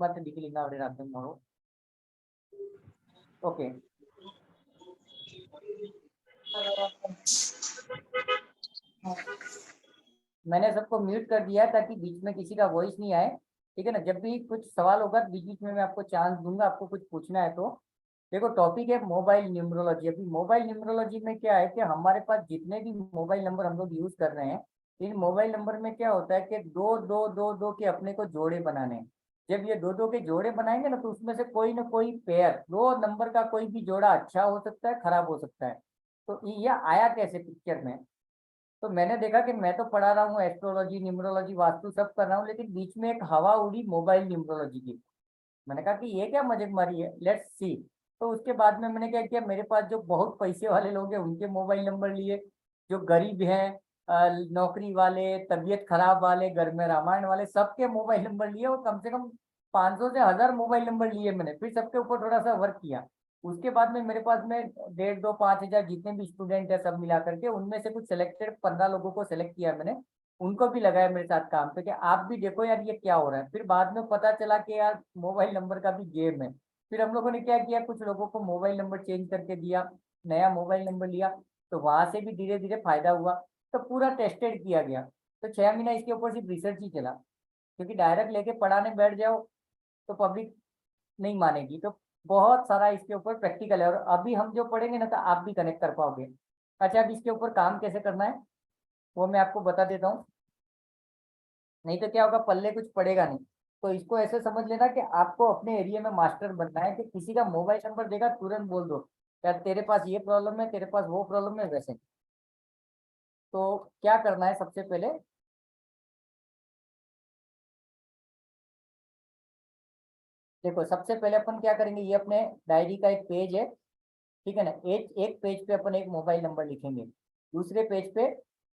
ಮತ್ತೆ ಡಿಗ್ಲಿಂಗ್ അവിടെ അർത്ഥം മാറോ ओके। मैंने सबको म्यूट कर दिया ताकि बीच में किसी का वॉइस नहीं आए, ठीक है ना। जब भी कुछ सवाल होगा बीच बीच में मैं आपको चांस दूंगा, आपको कुछ पूछना है तो। देखो टॉपिक है मोबाइल न्यूमरोलॉजी। अभी मोबाइल न्यूमरोलॉजी में क्या है कि हमारे पास जितने भी मोबाइल नंबर हम लोग यूज कर रहे हैं, इन मोबाइल नंबर में क्या होता है कि दो दो दो दो के अपने को जोड़े बनाने हैं। जब ये दो दो के जोड़े बनाएंगे ना, तो उसमें से कोई ना कोई पेयर, दो नंबर का कोई भी जोड़ा अच्छा हो सकता है, खराब हो सकता है। तो ये आया कैसे पिक्चर में? तो मैंने देखा कि मैं तो पढ़ा रहा हूँ एस्ट्रोलॉजी, न्यूमरोलॉजी, वास्तु सब कर रहा हूँ, लेकिन बीच में एक हवा उड़ी मोबाइल न्यूमरोलॉजी की। मैंने कहा कि ये क्या मजाकमारी है, लेट्स सी। तो उसके बाद में मैंने क्या किया, मेरे पास जो बहुत पैसे वाले लोग हैं उनके मोबाइल नंबर लिए, जो गरीब हैं, नौकरी वाले, तबीयत खराब वाले, घर में रामायण वाले, सबके मोबाइल नंबर लिए, और कम से कम 500 से 1000 मोबाइल नंबर लिए मैंने। फिर सबके ऊपर थोड़ा सा वर्क किया। उसके बाद में मेरे पास में 1,500-2,500 जितने भी स्टूडेंट है सब मिला करके, उनमें से कुछ सिलेक्टेड 15 लोगों को सिलेक्ट किया मैंने। उनको भी लगाया मेरे साथ काम पे कि आप भी देखो यार ये क्या हो रहा है। फिर बाद में पता चला कि यार मोबाइल नंबर का भी गेम है। फिर हम लोगों ने क्या किया, कुछ लोगों को मोबाइल नंबर चेंज करके दिया, नया मोबाइल नंबर लिया, तो वहां से भी धीरे धीरे फायदा हुआ। तो पूरा टेस्टेड किया गया। तो 6 महीना इसके ऊपर सिर्फ रिसर्च ही चला, क्योंकि डायरेक्ट लेके पढ़ाने बैठ जाओ तो पब्लिक नहीं मानेगी। तो बहुत सारा इसके ऊपर प्रैक्टिकल है, और अभी हम जो पढ़ेंगे ना तो आप भी कनेक्ट कर पाओगे। अच्छा, अब इसके ऊपर काम कैसे करना है वो मैं आपको बता देता हूँ, नहीं तो क्या होगा, पल्ले कुछ पड़ेगा नहीं। तो इसको ऐसे समझ लेना कि आपको अपने एरिया में मास्टर बनना है, कि किसी का मोबाइल नंबर देगा तुरंत बोल दो यार तेरे पास ये प्रॉब्लम है, तेरे पास वो प्रॉब्लम है, वैसे। तो क्या करना है सबसे पहले, देखो सबसे पहले अपन क्या करेंगे, ये अपने डायरी का एक पेज है, ठीक है ना। एक एक पेज पे अपन एक मोबाइल नंबर लिखेंगे, दूसरे पेज पे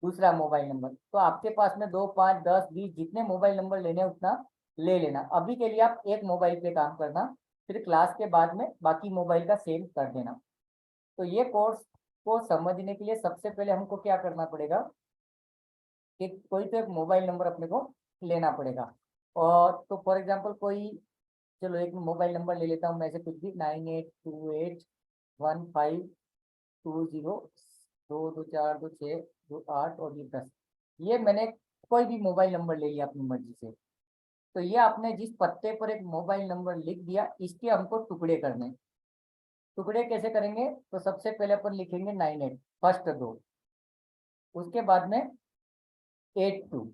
दूसरा मोबाइल नंबर। तो आपके पास में 2, 5, 10, 20 जितने मोबाइल नंबर लेने हैं उतना ले लेना। अभी के लिए आप एक मोबाइल पे काम करना, फिर क्लास के बाद में बाकी मोबाइल का सेव कर देना। तो ये कोर्स को समझने के लिए सबसे पहले हमको क्या करना पड़ेगा कि कोई तो एक मोबाइल नंबर अपने को लेना पड़ेगा। और तो फॉर एग्जांपल कोई, चलो एक मोबाइल नंबर ले लेता हूँ मैं से, कुछ भी 98281520, 2242628 और ये 10। ये मैंने कोई भी मोबाइल नंबर ले लिया अपनी मर्जी से। तो ये आपने जिस पत्ते पर एक मोबाइल नंबर लिख दिया, इसके हमको टुकड़े करने। टुकड़े कैसे करेंगे, तो सबसे पहले अपन लिखेंगे 98 फर्स्ट दो, उसके बाद में 82,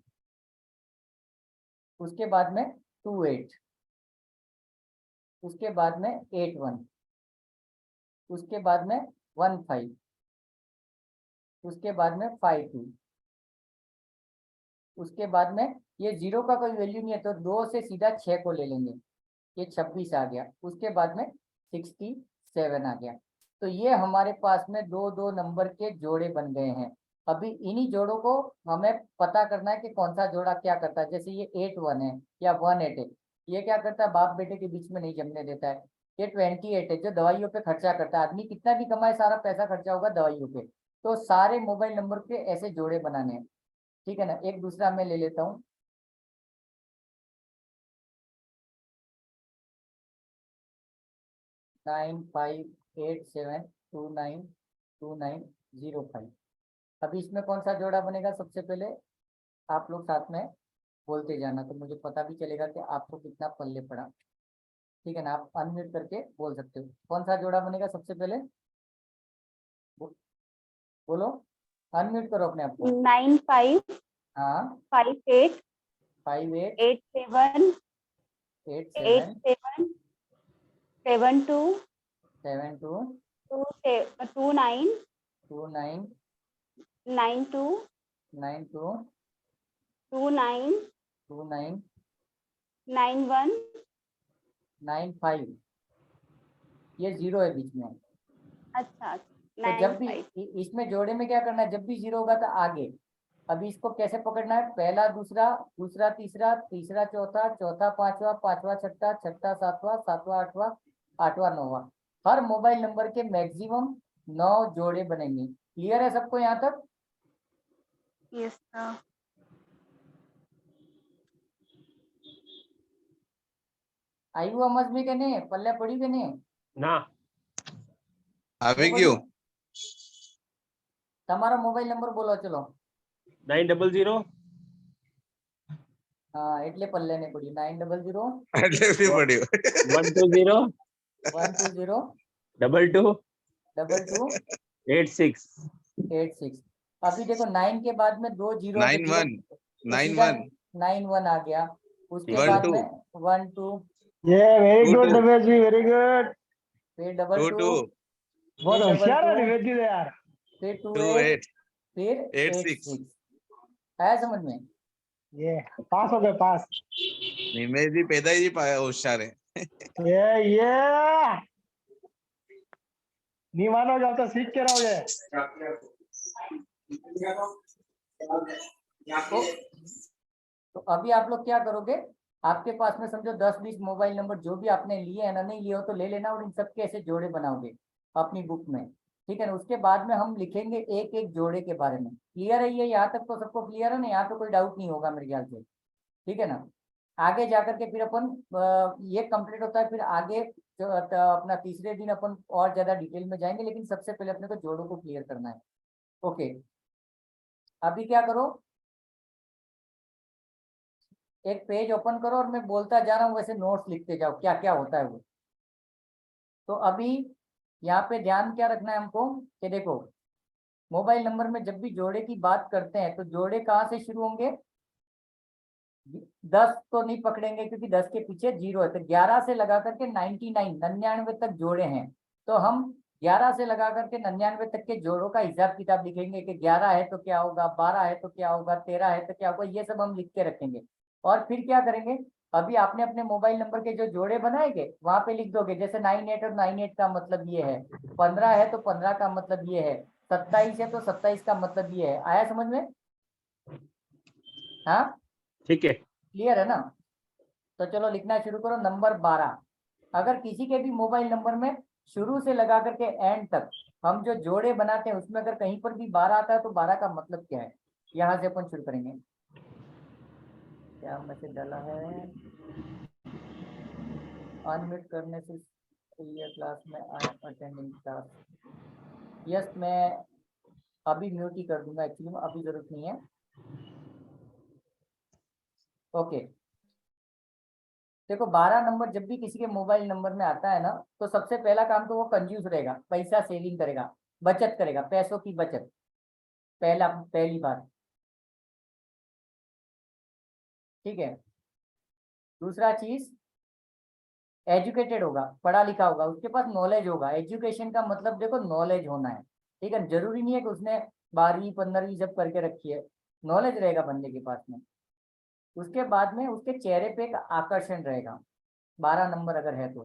उसके बाद में 28, उसके बाद में 81, उसके बाद में 15, उसके बाद में 52, उसके बाद में ये जीरो का कोई वैल्यू नहीं है तो दो से सीधा 6 को ले लेंगे, ये 26 आ गया। उसके बाद में 67 आ गया। तो ये हमारे पास में दो दो नंबर के जोड़े बन गए हैं। अभी इन्हीं जोड़ों को हमें पता करना है कि कौन सा जोड़ा क्या करता है। जैसे ये 81 है या 18 है, ये क्या करता है, बाप बेटे के बीच में नहीं जमने देता है। ये 28 है जो दवाइयों पे खर्चा करता है, आदमी कितना भी कमाए सारा पैसा खर्चा होगा दवाइयों पे। तो सारे मोबाइल नंबर के ऐसे जोड़े बनाने हैं, ठीक है ना। एक दूसरा मैं ले लेता हूँ, 9587292905। अभी इसमें कौन सा जोड़ा बनेगा सबसे पहले आप लोग साथ में बोलते जाना, तो मुझे पता भी चलेगा कि आपको कितना पल्ले पड़ा, ठीक है ना। आप अनम्यूट करके बोल सकते हो, कौन सा जोड़ा बनेगा सबसे पहले, बोलो, अनम्यूट करो अपने आप को। 95 हाँ, 58 58 87 87 87 72 72 29 29 92 92 29 29 91 95। ये जीरो है बीच में। अच्छा तो जब भी 95 इसमें जोड़े में क्या करना है, जब भी जीरो होगा तो आगे। अभी इसको कैसे पकड़ना है, पहला दूसरा, दूसरा तीसरा, तीसरा चौथा, चौथा पांचवा, पांचवा छठा, छठा सातवां, सातवां आठवां, आठवां नौवां। हर मोबाइल नंबर के मैक्सिमम 9 जोड़े बनेंगे। क्लियर है सबको यहाँ तक? Yes sir. आयु समझ में के नहीं पल्ले पड़ी के नहीं ના આવી नहीं ગયું पड़ी? તમારો મોબાઈલ નંબર બોલો ચલો 900 हाँ એટલે પલ્લે નહીં પડી 900 એટલે બી પડ્યું 120 120 22 22 86 86। अभी देखो 9 के बाद में 2 जीरो है, तो 91 तो सीधा 91 91 आ गया। उसके 1 बाद 2 में 1 2 Yeah, very 2 good, 2 Divesh ji, very good. फिर डबल 2 टू 2 बहुत फिर होशियार है डबल दिवेश जी तो यार। फिर 2 2 8 8 फिर 8 8 6 6 आया समझ में? ये पास हो गए पास। નિમેશ जी પેદા जी હોશિયાર है ये नहीं मानोगे अब तो सीख के रहोगे। तो अभी आप लोग क्या करोगे, आपके पास में समझो 10-20 मोबाइल नंबर जो भी आपने लिए है ना, नहीं लिए हो तो ले लेना और इन सबके ऐसे जोड़े बनाओगे अपनी बुक में, ठीक है ना। उसके बाद में हम लिखेंगे एक एक जोड़े के बारे में। क्लियर है ये? यहाँ तक तो सबको क्लियर है ना? यहाँ तो कोई डाउट नहीं होगा मेरे ख्याल से, ठीक है ना। आगे जाकर के फिर अपन ये कंप्लीट होता है, फिर आगे अपना तीसरे दिन अपन और ज्यादा डिटेल में जाएंगे, लेकिन सबसे पहले अपने को जोड़ों को क्लियर करना है। ओके, अभी क्या करो, एक पेज ओपन करो और मैं बोलता जा रहा हूँ वैसे नोट्स लिखते जाओ क्या क्या होता है वो। तो अभी यहाँ पे ध्यान क्या रखना है हमको कि देखो, मोबाइल नंबर में जब भी जोड़े की बात करते हैं तो जोड़े कहाँ से शुरू होंगे? 10 तो नहीं पकड़ेंगे क्योंकि 10 के पीछे 0 है, तो 11 से लगा करके 99 तक जोड़े हैं, तो हम 11 से लगा करके 99 तक के जोड़ों का हिसाब किताब लिखेंगे कि 11 है तो क्या होगा, 12 है तो क्या होगा, 13 है तो क्या होगा, ये सब हम लिख के रखेंगे। और फिर क्या करेंगे, अभी आपने अपने मोबाइल नंबर के जो जोड़े बनाएंगे वहां पे लिख दोगे, जैसे 98 और 98 का मतलब ये है, 15 है तो 15 का मतलब ये है, 27 है तो 27 का मतलब ये है। आया समझ में? हाँ ठीक है क्लियर है ना? तो चलो लिखना शुरू करो। नंबर 12, अगर किसी के भी मोबाइल नंबर में शुरू से लगा करके एंड तक हम जो जोड़े बनाते हैं उसमें अगर कहीं पर भी 12 आता है तो 12 का मतलब क्या है, यहाँ से अपन शुरू करेंगे। क्या मैसेज डाला है? अनम्यूट करने से ये क्लास में I am attending class. Yes, मैं अभी म्यूट ही कर दूंगा, एक्चुअली अभी जरूरत नहीं है। ओके, देखो 12 नंबर जब भी किसी के मोबाइल नंबर में आता है ना, तो सबसे पहला काम तो वो कंजूस रहेगा, पैसा सेविंग करेगा, बचत करेगा, पैसों की बचत, पहली बात, ठीक है। दूसरा चीज, एजुकेटेड होगा, पढ़ा लिखा होगा, उसके पास नॉलेज होगा। एजुकेशन का मतलब देखो नॉलेज होना है, ठीक है। जरूरी नहीं है कि उसने 12वीं 15वीं जब करके रखी है, नॉलेज रहेगा बंदे के पास में। उसके बाद में उसके चेहरे पे एक आकर्षण रहेगा, 12 नंबर अगर है तो।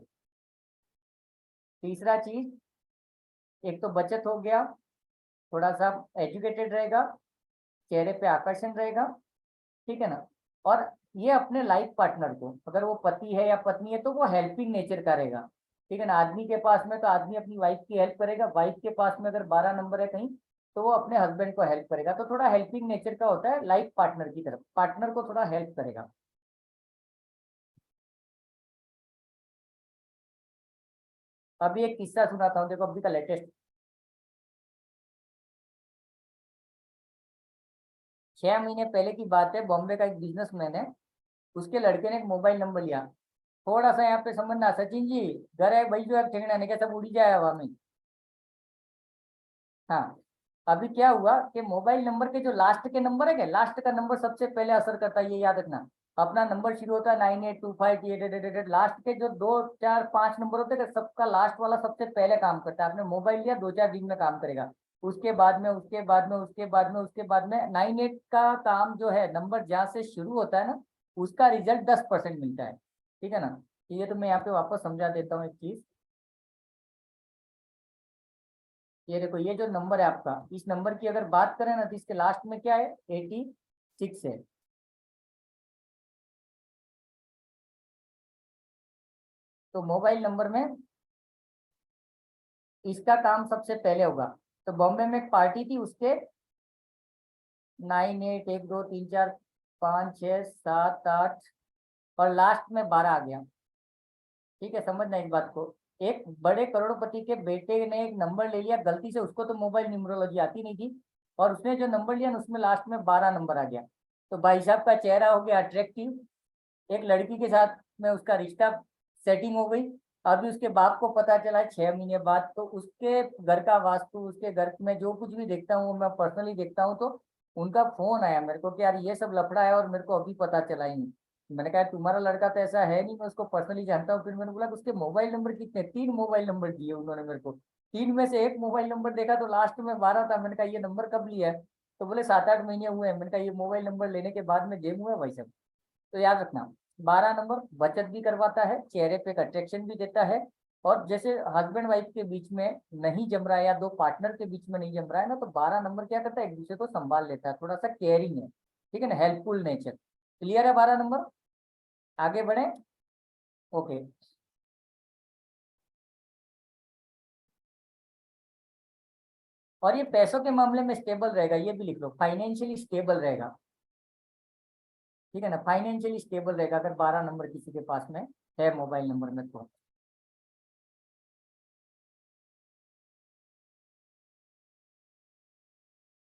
तीसरा चीज, एक तो बचत हो गया, थोड़ा सा एजुकेटेड रहेगा, चेहरे पे आकर्षण रहेगा, ठीक है ना। और ये अपने लाइफ पार्टनर को, अगर वो पति है या पत्नी है तो वो हेल्पिंग नेचर का रहेगा, ठीक है ना। आदमी के पास में तो आदमी अपनी वाइफ की हेल्प करेगा, वाइफ के पास में अगर 12 नंबर है कहीं तो वो अपने हस्बैंड को हेल्प करेगा, तो थोड़ा हेल्पिंग नेचर का होता है, लाइफ पार्टनर की तरफ, पार्टनर को थोड़ा हेल्प करेगा। अभी एक किस्सा सुनाता हूँ, देखो अभी का लेटेस्ट। 6 महीने पहले की बात है, बॉम्बे का एक बिजनेसमैन है, उसके लड़के ने एक मोबाइल नंबर लिया, थोड़ा सा यहाँ पे समझना, सचिन जी घर है भाई जो है ठेंगना नहीं, क्या सब उड़ी जाए हवा में। हाँ, अभी क्या हुआ कि मोबाइल नंबर के जो लास्ट के नंबर है, क्या लास्ट का नंबर सबसे पहले असर करता है, ये याद रखना। अपना नंबर शुरू होता है 9825, लास्ट के जो 2 4 5 नंबर होते हैं, सबका लास्ट वाला सबसे पहले काम करता है। आपने मोबाइल लिया 2 4 दिन में काम करेगा, उसके बाद में उसके बाद में उसके बाद में उसके बाद में 98 का काम जो है, नंबर जहाँ से शुरू होता है ना, उसका रिजल्ट 10% मिलता है, ठीक है ना। ये तो मैं यहाँ पे वापस समझा देता हूँ एक चीज। ये देखो, ये जो नंबर है आपका, इस नंबर की अगर बात करें ना तो इसके लास्ट में क्या है, 86 है। तो मोबाइल नंबर में इसका काम सबसे पहले होगा। तो बॉम्बे में एक पार्टी थी, उसके 9 8 1 2 3 4 5 6 7 8 और लास्ट में 12 आ गया। ठीक है, समझना इस बात को। एक बड़े करोड़पति के बेटे ने एक नंबर ले लिया गलती से, उसको तो मोबाइल न्यूमरोलॉजी आती नहीं थी, और उसने जो नंबर लिया ना उसमें लास्ट में 12 नंबर आ गया। तो भाई साहब का चेहरा हो गया अट्रैक्टिव, एक लड़की के साथ में उसका रिश्ता सेटिंग हो गई। अभी उसके बाप को पता चला 6 महीने बाद, तो उसके घर का वास्तु, उसके घर में जो कुछ भी देखता हूँ मैं पर्सनली देखता हूँ, तो उनका फोन आया मेरे को कि यार ये सब लफड़ा है और मेरे को अभी पता चला ही नहीं। मैंने कहा तुम्हारा लड़का तो ऐसा है नहीं, मैं उसको पर्सनली जानता हूँ। फिर मैंने बोला कि उसके मोबाइल नंबर कितने, 3 मोबाइल नंबर दिए उन्होंने मेरे को, 3 में से एक मोबाइल नंबर देखा तो लास्ट में 12 था। मैंने कहा ये नंबर कब लिया है? तो बोले 7-8 महीने हुए हैं। मैंने कहा ये मोबाइल नंबर लेने के बाद में गेम हुआ है भाई साहब। तो याद रखना 12 नंबर बचत भी करवाता है, चेहरे पे एक अट्रैक्शन भी देता है। और जैसे हस्बैंड वाइफ के बीच में नहीं जम रहा है या दो पार्टनर के बीच में नहीं जम रहा है ना, तो 12 नंबर क्या करता है, एक दूसरे को संभाल लेता है, थोड़ा सा केयरिंग है, ठीक है ना, हेल्पफुल नेचर। क्लियर है 12 नंबर? आगे बढ़े। ओके, और ये पैसों के मामले में स्टेबल रहेगा, ये भी लिख लो, फाइनेंशियली स्टेबल रहेगा, ठीक है ना, फाइनेंशियली स्टेबल रहेगा अगर 12 नंबर किसी के पास में है मोबाइल नंबर में तो।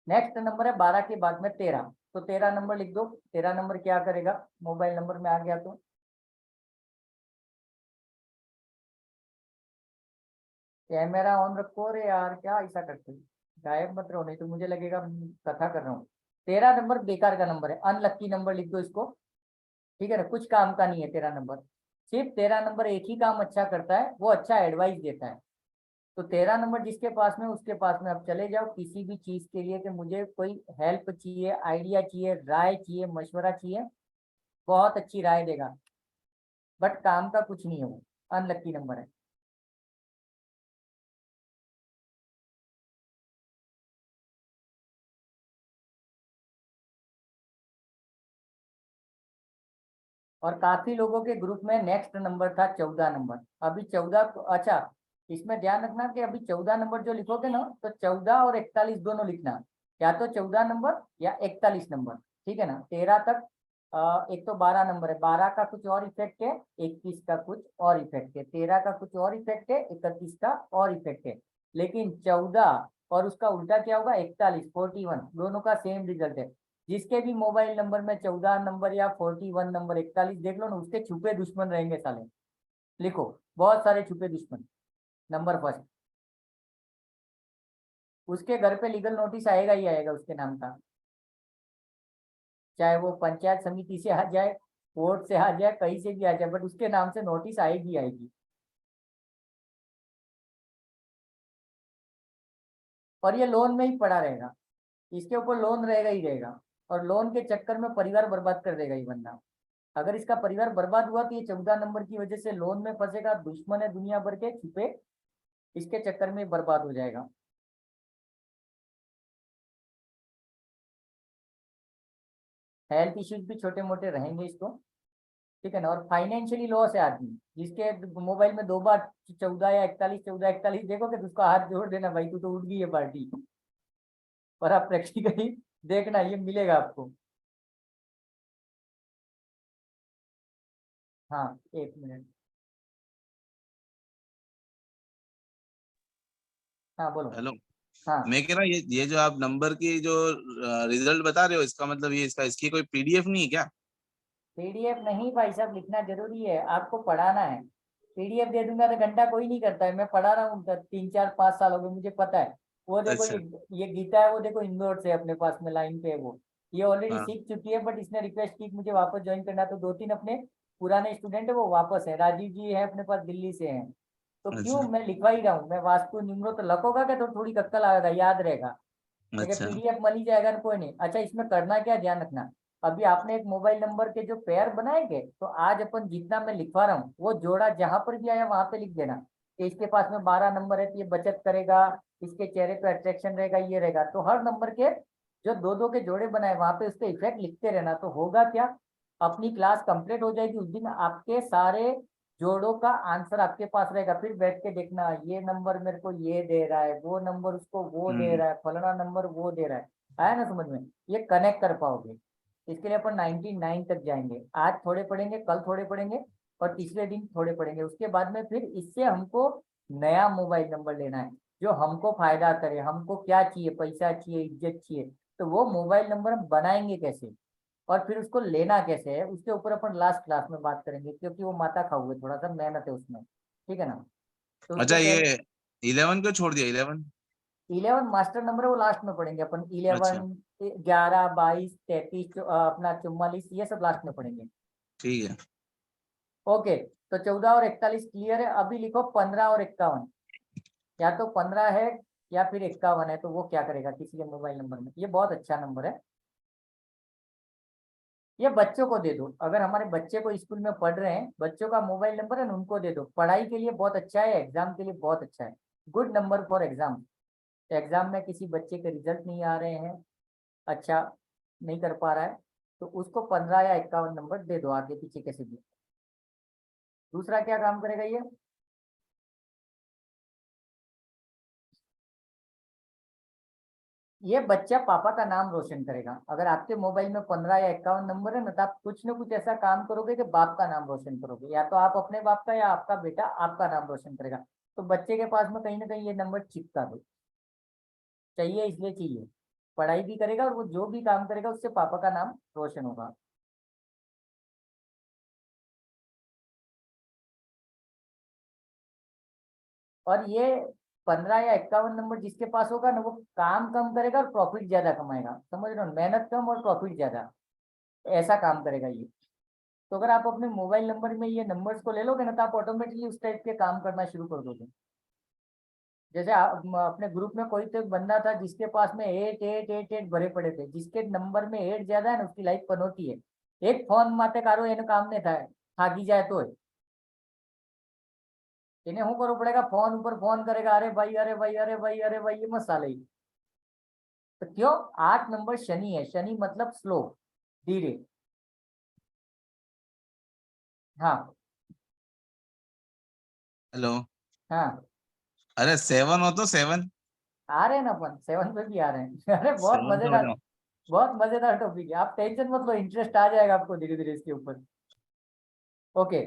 नेक्स्ट नंबर है 12 के बाद में 13, तो 13 नंबर लिख दो। 13 नंबर क्या करेगा, मोबाइल नंबर में आ गया तो कैमरा ऑन रखो रे यार, क्या ऐसा करते हो? गायब मत रहो, नहीं तो मुझे लगेगा कथा कर रहा हूँ। 13 नंबर बेकार का नंबर है, अनलक्की नंबर लिख दो इसको, ठीक है ना, कुछ काम का नहीं है 13 नंबर। सिर्फ 13 नंबर एक ही काम अच्छा करता है, वो अच्छा एडवाइस देता है। तो 13 नंबर जिसके पास में, उसके पास में आप चले जाओ किसी भी चीज के लिए कि मुझे कोई हेल्प चाहिए, आइडिया चाहिए, राय चाहिए, मशवरा चाहिए, बहुत अच्छी राय देगा, बट काम का कुछ नहीं है, वो अनलक्की नंबर है। और काफी लोगों के ग्रुप में नेक्स्ट नंबर था 14 नंबर। अभी 14, अच्छा इसमें ध्यान रखना कि अभी 14 नंबर जो लिखोगे ना, तो 14 और 41 दोनों लिखना, या तो 14 नंबर या 41 नंबर, ठीक है ना। 13 तक एक तो 12 नंबर है, 12 का कुछ और इफेक्ट है, 21 का कुछ और इफेक्ट है, 13 का कुछ और इफेक्ट है, 31 का और इफेक्ट है। लेकिन 14 और उसका उल्टा क्या होगा, 41, 41, दोनों का सेम रिजल्ट है। जिसके भी मोबाइल नंबर में 14 नंबर या 41 नंबर, 41 देख लो ना, उसके छुपे दुश्मन रहेंगे साले। लिखो, बहुत सारे छुपे दुश्मन। नंबर फर्स्ट, उसके घर पे लीगल नोटिस आएगा ही आएगा उसके नाम का, चाहे वो पंचायत समिति से आ जाए, कोर्ट से आ जाए, कहीं से भी आ जाए, बट उसके नाम से नोटिस आएगी आएगी। और ये लोन में ही पड़ा रहेगा, इसके ऊपर लोन रहेगा ही रहेगा, और लोन के चक्कर में परिवार बर्बाद कर देगा ये बंदा। अगर इसका परिवार बर्बाद हुआ तो ये 14 नंबर की वजह से लोन में फंसेगा, दुश्मन है दुनिया भर के छुपे, इसके चक्कर में बर्बाद हो जाएगा। हेल्थ इश्यूज भी छोटे मोटे रहेंगे इसको, ठीक है ना। और फाइनेंशियली लॉस है आदमी, जिसके मोबाइल में 2 बार 14 या 41, 14-41 देखोगे तो उसका हाथ जोड़ देना, भाई तू तो उठ गई है पार्टी। और आप प्रैक्टिकली देखना, ये मिलेगा आपको। हाँ, 1 मिनट। हाँ बोलो। हेलो। हाँ, मैं कह रहा ये जो आप नंबर की जो रिजल्ट बता रहे हो, इसका मतलब ये इसकी कोई पीडीएफ नहीं है क्या? पीडीएफ नहीं भाई साहब, लिखना जरूरी है, आपको पढ़ाना है। पीडीएफ दे दूंगा तो घंटा कोई नहीं करता है, मैं पढ़ा रहा हूँ 3-4-5 साल हो गए, मुझे पता है। वो देखो अच्छा। ये गीता है, वो देखो इंदौर से अपने पास में लाइन पे है वो, ये ऑलरेडी हाँ। सीख चुकी है, बट इसने रिक्वेस्ट की कि मुझे वापस ज्वाइन करना, तो 2-3 अपने पुराने स्टूडेंट है वो वापस है, राजीव जी है अपने पास दिल्ली से हैं। तो क्यों, अच्छा। मैं लिखवा ही रहा हूँ, मैं वास्तु निम्रो तो लखोगा क्या, तो थोड़ी अक्कल आएगा, याद रहेगा। देखिए अच्छा। पीडीएफ मिल ही जाएगा ना, कोई नहीं। अच्छा इसमें करना क्या, ध्यान रखना, अभी आपने एक मोबाइल नंबर के जो पेयर बनाएंगे, तो आज अपन जितना मैं लिखवा रहा हूँ वो जोड़ा जहां पर भी आया वहां पे लिख देना कि इसके पास में 12 नंबर है तो ये बचत करेगा, इसके चेहरे पे अट्रैक्शन रहेगा, ये रहेगा। तो हर नंबर के जो 2-2 के जोड़े बनाए वहां पे उसके इफेक्ट लिखते रहना, तो होगा क्या, अपनी क्लास कंप्लीट हो जाएगी उस दिन, आपके सारे जोड़ों का आंसर आपके पास रहेगा। फिर बैठ के देखना, ये नंबर मेरे को ये दे रहा है, वो नंबर उसको वो दे हम्म। रहा है, फलाना नंबर वो दे रहा है। आया ना समझ में, ये कनेक्ट कर पाओगे। इसके लिए अपन 99 तक जाएंगे, आज थोड़े पढ़ेंगे, कल थोड़े पढ़ेंगे, और तीसरे दिन थोड़े पड़ेंगे। उसके बाद में फिर इससे हमको नया मोबाइल नंबर लेना है जो हमको फायदा करे। हमको क्या चाहिए, पैसा चाहिए, इज्जत चाहिए, तो वो मोबाइल नंबर हम बनाएंगे कैसे और फिर उसको लेना कैसे है, उसके ऊपर अपन लास्ट क्लास में बात करेंगे, क्योंकि वो माथा खाऊ है, थोड़ा सा मेहनत है उसमें, ठीक है ना। तो अच्छा, उसके पहले ये 11 क्यों छोड़ दिया? 11? 11 मास्टर नंबर है, वो लास्ट में पढ़ेंगे अपन। 11, अच्छा 11, 22, 33, अपना 44, ये सब लास्ट में पढ़ेंगे। ठीक है। ओके, तो 14 और 41 क्लियर है। अभी लिखो 15 और 51। या तो 15 है या फिर 51 है, तो वो क्या करेगा किसी के मोबाइल नंबर में। ये बहुत अच्छा नंबर है, ये बच्चों को दे दो। अगर हमारे बच्चे को स्कूल में पढ़ रहे हैं, बच्चों का मोबाइल नंबर है ना, उनको दे दो। पढ़ाई के लिए बहुत अच्छा है, एग्जाम के लिए बहुत अच्छा है। Good number for exam. Exam में किसी बच्चे के रिजल्ट नहीं आ रहे हैं, अच्छा नहीं कर पा रहा है, तो उसको 15 या 51 नंबर दे दो, आगे पीछे कैसे भी। दूसरा क्या काम करेगा ये बच्चा पापा का नाम रोशन करेगा। अगर आपके मोबाइल में 15 या 51 नंबर है ना, तो आप कुछ ना कुछ ऐसा काम करोगे कि बाप का नाम रोशन करोगे, या तो आप अपने बाप का या आपका बेटा आपका नाम रोशन करेगा। तो बच्चे के पास में कहीं ना कहीं ये नंबर चिपका दो, चाहिए इसलिए चाहिए। पढ़ाई भी करेगा और वो जो भी काम करेगा उससे पापा का नाम रोशन होगा। और ये 15 या 51 नंबर जिसके पास होगा ना, वो काम कम करेगा और प्रॉफिट ज्यादा कमाएगा। समझ रहे हो, मेहनत कम और प्रॉफिट ज्यादा, ऐसा काम करेगा ये। तो अगर आप अपने मोबाइल नंबर में ये नंबर्स को ले लोगे ना, तो आप ऑटोमेटिकली उस टाइप के काम करना शुरू कर दोगे। जैसे अपने ग्रुप में कोई तो एक बंदा था जिसके पास में 8 भरे पड़े थे। जिसके नंबर में 8 ज्यादा है ना, उसकी लाइफ पनौती है। एक फोन माते कारो एने काम नहीं था, थाकी जाए तो इन्हें हूँ करो पड़ेगा, फोन ऊपर फोन करेगा, अरे भाई अरे भाई अरे भाई अरे भाई, ये मसाले ही। तो क्यों? 8 नंबर शनि है, शनि मतलब स्लो, धीरे। हाँ हेलो। हाँ, अरे 7 हो तो 7। आ रहे हैं ना अपन 7 पे भी आ रहे हैं। अरे बहुत 7 तो मजेदार, बताओ। बहुत मजेदार टॉपिक है। आप टेंशन मत लो, इंटरेस्ट आ जाएगा आपको धीरे धीरे इसके ऊपर। ओके,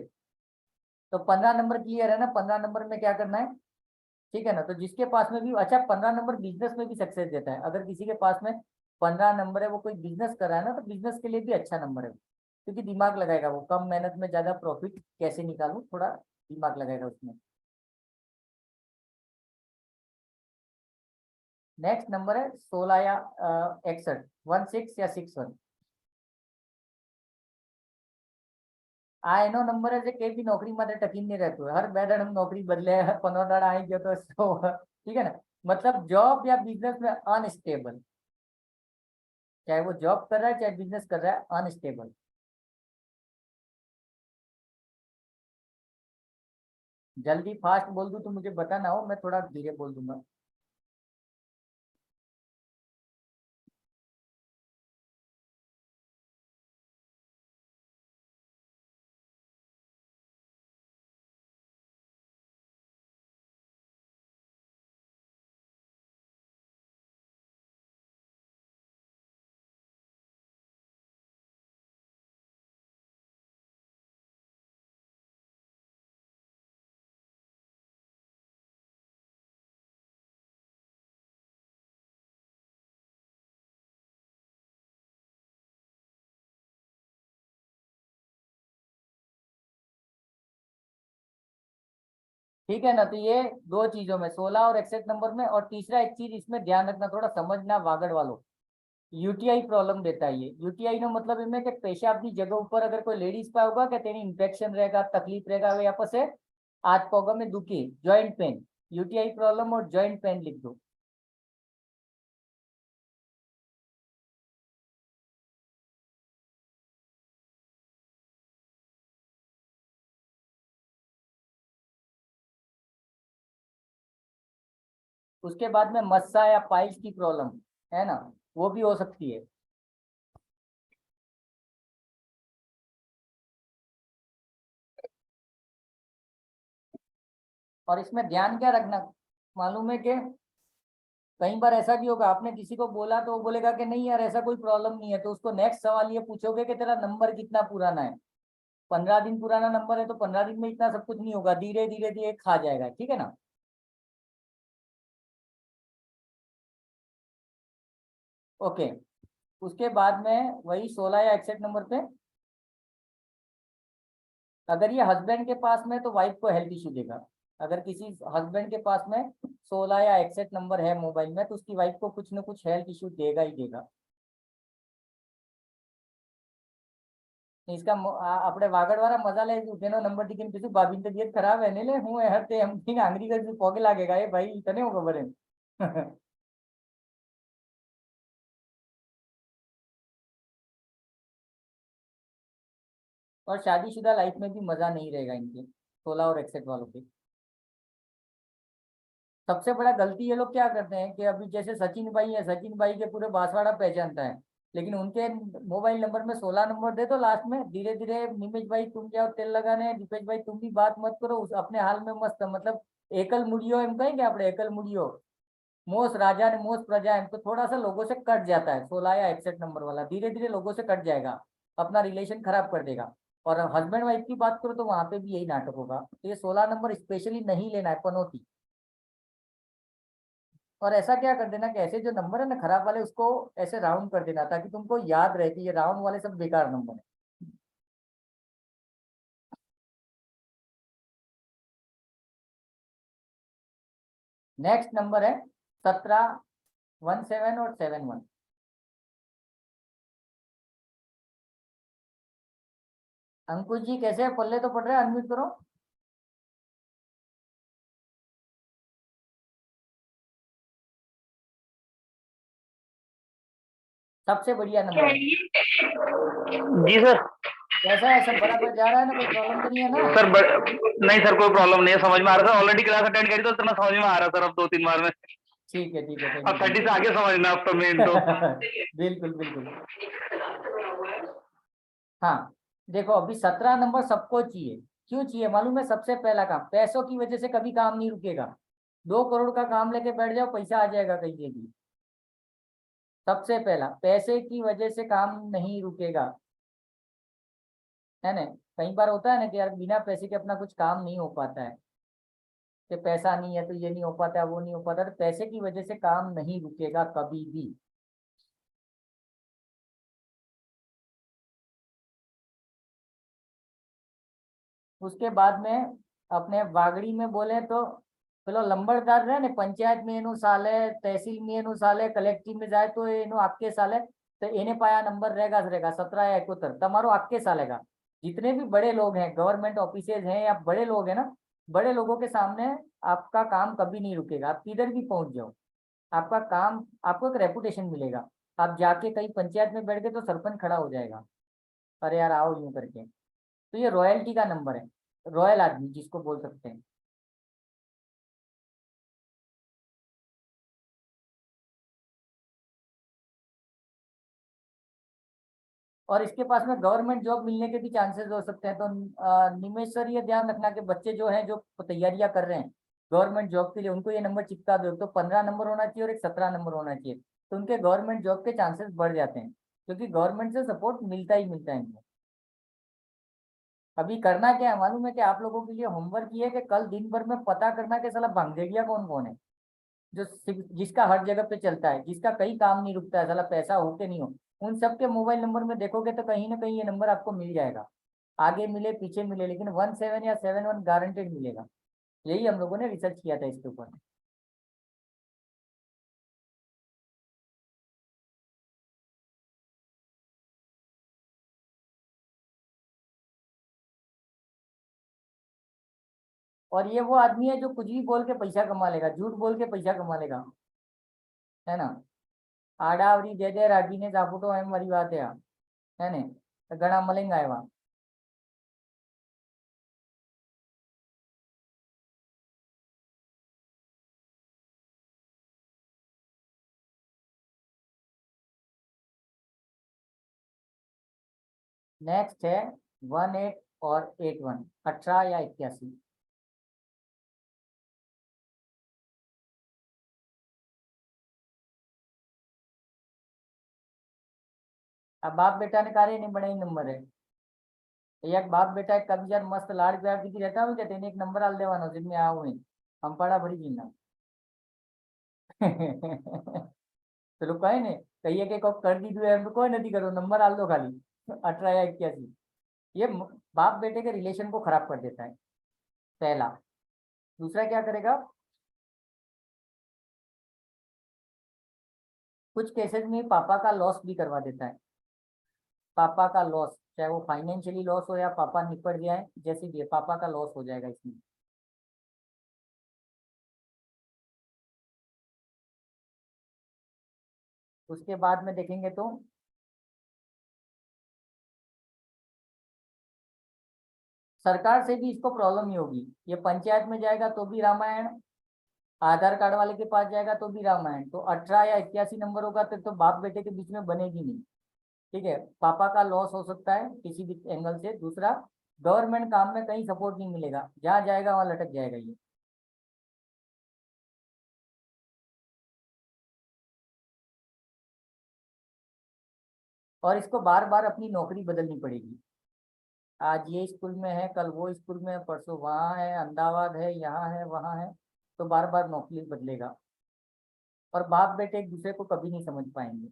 तो 15 नंबर क्लियर है ना। 15 नंबर में क्या करना है, ठीक है ना। तो जिसके पास में भी अच्छा 15 नंबर बिजनेस में भी सक्सेस देता है। अगर किसी के पास में 15 नंबर है, वो कोई बिजनेस कर रहा है ना, तो बिजनेस के लिए भी अच्छा नंबर है, क्योंकि दिमाग लगाएगा वो, कम मेहनत में ज्यादा प्रॉफिट कैसे निकालूं, थोड़ा दिमाग लगाएगा उसमें। नेक्स्ट नंबर है 16 या 61, 16 या 61। आ એનો નંબર છે કે બી નોકરી માટે ટકી नहीं रहते हर बेदड़ हम नौकरी बदले 15 दाड़ा आई गयो तो ठीक है ना। मतलब जॉब या बिजनेस में अनस्टेबल, चाहे वो जॉब कर रहा है चाहे बिजनेस कर रहा है, अनस्टेबल। जल्दी फास्ट बोल दूं तो मुझे बताना हो, मैं थोड़ा धीरे बोल दूंगा। ठीक है ना। तो ये दो चीजों में 16 और 61 नंबर में। और तीसरा एक चीज इसमें ध्यान रखना, थोड़ा समझना वागड़ वालों, यूटीआई प्रॉब्लम देता है ये। यूटीआई नो मतलब इनमें कि पेशाब की जगह ऊपर अगर कोई लेडीज का होगा कि तेरी इन्फेक्शन रहेगा, तकलीफ रहेगा, वे आपस से आज पोगा में दुखी, जॉइंट पेन। यूटीआई प्रॉब्लम और जॉइंट पेन लिख दो। उसके बाद में मस्सा या पाइल्स की प्रॉब्लम है ना, वो भी हो सकती है। और इसमें ध्यान क्या रखना, मालूम है कि कई बार ऐसा भी होगा, आपने किसी को बोला तो वो बोलेगा कि नहीं यार ऐसा कोई प्रॉब्लम नहीं है, तो उसको नेक्स्ट सवाल ये पूछोगे कि तेरा नंबर कितना पुराना है। 15 दिन पुराना नंबर है तो 15 दिन में इतना सब कुछ नहीं होगा, धीरे धीरे धीरे खा जाएगा, ठीक है ना। ओके, उसके बाद में वही 16 या 61 नंबर पे, अगर ये हस्बैंड के पास में तो वाइफ को हेल्थ इश्यू देगा। अगर किसी हस्बैंड के पास में 16 या 61 नंबर है मोबाइल में तो उसकी वाइफ को कुछ ना कुछ हेल्थ इश्यू देगा ही देगा। इसका આપણે વાગડવાળા મજા લે તેનો નંબર ટીકીને કીધું ભાભી તબિયત ખરાબ હે ને લે હું હે તે એમ થઈને આંગળી કરી પોગે લાગેગા એ ભાઈ તને હું ખબર હે। और शादीशुदा लाइफ में भी मजा नहीं रहेगा इनके 16 और 61 वालों के। सबसे बड़ा गलती ये लोग क्या करते हैं कि अभी जैसे सचिन भाई है, सचिन भाई के पूरे बांसवाड़ा पहचानता है, लेकिन उनके मोबाइल नंबर में 16 नंबर दे दो लास्ट में, धीरे धीरे निमेश भाई तुम जाओ तेल लगाने, दीपेश भाई तुम भी बात मत करो, उस अपने हाल में मस्त, मतलब एकल मुड़ियो एम कहेंगे આપણે एकल मुड़ियो मोस राजा ने मोस प्रजा एम, तो थोड़ा सा लोगों से कट जाता है 16 या 61 नंबर वाला, धीरे धीरे लोगों से कट जाएगा, अपना रिलेशन खराब कर देगा। और हस्बैंड वाइफ की बात करो तो वहां पे भी यही नाटक होगा, तो ये 16 नंबर स्पेशली नहीं लेना है, पनौती। और ऐसा क्या कर देना कि ऐसे जो नंबर है ना खराब वाले उसको ऐसे राउंड कर देना ताकि तुमको याद रहे कि ये राउंड वाले सब बेकार नंबर है। नेक्स्ट नंबर है 17, 17 और 71। अंकुश जी कैसे है, पल्ले तो पड़ रहे हैं, अनम्यूट करो। सबसे बढ़िया नंबर है। जी सर। कैसा है, सब बराबर जा रहा है ना, कोई प्रॉब्लम तो नहीं है ना। सर नहीं सर, कोई प्रॉब्लम नहीं है, समझ में आ रहा है। ऑलरेडी क्लास अटेंड करी तो इतना समझ में आ रहा है सर, अब 2-3 बार में। ठीक है ठीक है, अब थैंक 30 से आगे समझना अब तो मेन तो। बिल्कुल बिल्कुल। हाँ देखो, अभी 17 नंबर सबको चाहिए, क्यों चाहिए मालूम है, सबसे पहला काम, पैसों की वजह से कभी काम नहीं रुकेगा, 2 करोड़ का काम लेके बैठ जाओ पैसा आ जाएगा कहीं से भी। सबसे पहला पैसे की वजह से काम नहीं रुकेगा, है ना। कई बार होता है ना कि यार बिना पैसे के अपना कुछ काम नहीं हो पाता है, कि पैसा नहीं है तो ये नहीं हो पाता है, वो नहीं हो पाता, तो पैसे की वजह से काम नहीं रुकेगा कभी भी। उसके बाद में अपने वागड़ी में बोले तो પેલો લંબરદાર રહે ને પંચાયત में એનું સાલે, तहसील में એનું સાલે, કલેક્ટર में જાય તો એનું आपके साले, तो एने पाया नंबर रहेगा 17 या 71 તમારો आपके सालेगा। जितने भी बड़े लोग हैं, गवर्नमेंट ऑफिसेज हैं या बड़े लोग हैं ना, बड़े लोगों के सामने आपका काम कभी नहीं रुकेगा, आप किधर भी पहुंच जाओ आपका काम, आपको एक रेपुटेशन मिलेगा। आप जाके कहीं पंचायत में बैठ गए तो सरपंच खड़ा हो जाएगा, अरे यार आओ यूं करके। तो ये रॉयल्टी का नंबर है, रॉयल आदमी जिसको बोल सकते हैं। और इसके पास में गवर्नमेंट जॉब मिलने के भी चांसेस हो सकते हैं, तो निमेश सर ये ध्यान रखना कि बच्चे जो हैं जो तैयारियां कर रहे हैं गवर्नमेंट जॉब के लिए, उनको ये नंबर चिपका दो, तो 15 नंबर होना चाहिए और एक 17 नंबर होना चाहिए, तो उनके गवर्नमेंट जॉब के चांसेस बढ़ जाते हैं, क्योंकि गवर्नमेंट से सपोर्ट मिलता ही मिलता है इनको। अभी करना क्या है मालूम है कि आप लोगों के लिए होमवर्क ये है कि कल दिन भर में पता करना कि साला भांगेड़िया कौन कौन है, जो जिसका हर जगह पे चलता है, जिसका कहीं काम नहीं रुकता है, साला पैसा हो के नहीं हो, उन सबके मोबाइल नंबर में देखोगे तो कहीं ना कहीं ये नंबर आपको मिल जाएगा, आगे मिले पीछे मिले, लेकिन 17 या 71 गारंटेड मिलेगा। यही हम लोगों ने रिसर्च किया था इसके ऊपर। और ये वो आदमी है जो कुछ भी बोल के पैसा कमा लेगा, झूठ बोल के पैसा कमा लेगा, है ना। आडावरी दे दे रागी ने जाफूटो एम वाली बात है ने, तो घना मलेंगा एवा। नेक्स्ट है 18 और 81, 18 या 81। अब बाप बेटा ने कार्य नहीं बड़े ही नंबर है, एक बाप बेटा एक कभी मस्त लाड प्यार की रहता हूँ कहते एक नंबर आल देवानो जिनमें आओ हम पड़ा भरी जीना પેલું કહે ને કહીએ કે કોક કરી દીધું એમ તો કોઈ નથી કરવું नंबर आल दो खाली 18 या 81 ये बाप बेटे के रिलेशन को खराब कर देता है पहला। दूसरा क्या करेगा, कुछ केसेस में पापा का लॉस भी करवा देता है। पापा का लॉस चाहे वो फाइनेंशियली लॉस हो या पापा निपट जाए, जैसे भी पापा का लॉस हो जाएगा इसमें। उसके बाद में देखेंगे तो सरकार से भी इसको प्रॉब्लम ही होगी। ये पंचायत में जाएगा तो भी रामायण, आधार कार्ड वाले के पास जाएगा तो भी रामायण। तो 18 या 81 नंबर होगा तो बाप बेटे के बीच में बनेगी नहीं। ठीक है, पापा का लॉस हो सकता है किसी भी एंगल से। दूसरा, गवर्नमेंट काम में कहीं सपोर्ट नहीं मिलेगा, जहाँ जाएगा वहां लटक जाएगा ये। और इसको बार बार अपनी नौकरी बदलनी पड़ेगी। आज ये स्कूल में है, कल वो स्कूल में है, परसों वहाँ है, अहमदाबाद है, यहाँ है, वहाँ है, तो बार बार नौकरी बदलेगा। और बाप बेटे एक दूसरे को कभी नहीं समझ पाएंगे।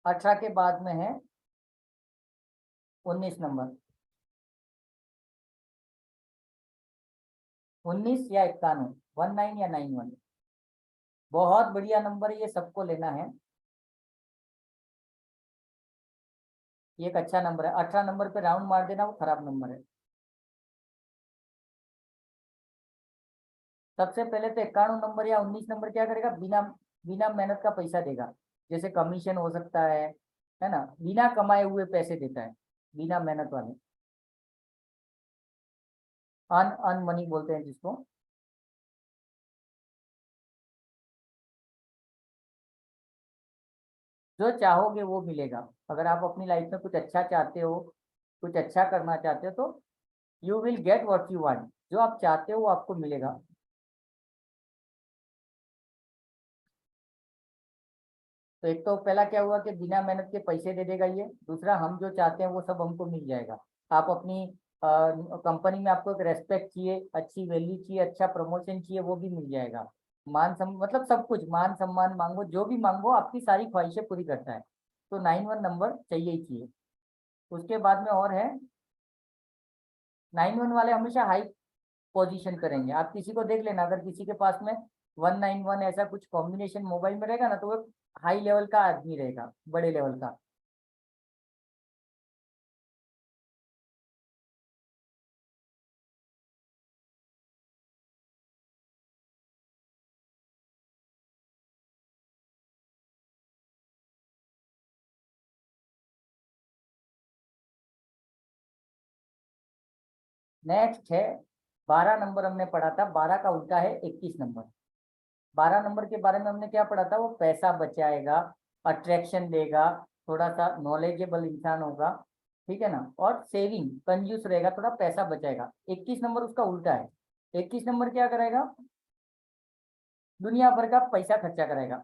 अठारह के बाद में है 19 नंबर, 19 या 91, 19 या 91, बहुत बढ़िया नंबर है, ये सबको लेना है। ये एक अच्छा नंबर है। 18 नंबर पे राउंड मार देना, वो खराब नंबर है। सबसे पहले तो 91 नंबर या 19 नंबर क्या करेगा, बिना बिना मेहनत का पैसा देगा। जैसे कमीशन हो सकता है ना, बिना कमाए हुए पैसे देता है, बिना मेहनत वाले, अन मनी बोलते हैं जिसको। जो चाहोगे वो मिलेगा। अगर आप अपनी लाइफ में कुछ अच्छा चाहते हो, कुछ अच्छा करना चाहते हो, तो you will get what you want. जो आप चाहते हो वो आपको मिलेगा। तो एक तो पहला क्या हुआ कि बिना मेहनत के पैसे दे देगा ये। दूसरा, हम जो चाहते हैं वो सब हमको मिल जाएगा। आप अपनी कंपनी में आपको एक रेस्पेक्ट चाहिए, अच्छी वैल्यू चाहिए, अच्छा प्रमोशन चाहिए, वो भी मिल जाएगा। मतलब सब कुछ, मान सम्मान मांगो, जो भी मांगो आपकी सारी ख्वाहिशें पूरी करता है। तो 91 नंबर चाहिए ही चाहिए। उसके बाद में और है, 91 वाले हमेशा हाई पोजीशन करेंगे। आप किसी को देख लेना, अगर किसी के पास में 191 ऐसा कुछ कॉम्बिनेशन मोबाइल में रहेगा ना, तो वो हाई लेवल का आदमी रहेगा, बड़े लेवल का। नेक्स्ट है 12 नंबर, हमने पढ़ा था। 12 का उल्टा है 21 नंबर। 12 नंबर के बारे में हमने क्या पढ़ा था, वो पैसा बचाएगा, अट्रैक्शन देगा, थोड़ा सा नॉलेजेबल इंसान होगा, ठीक है ना, और सेविंग, कंजूस रहेगा, थोड़ा पैसा बचाएगा। 21 नंबर उसका उल्टा है। 21 नंबर क्या करेगा, दुनिया भर का पैसा खर्चा करेगा,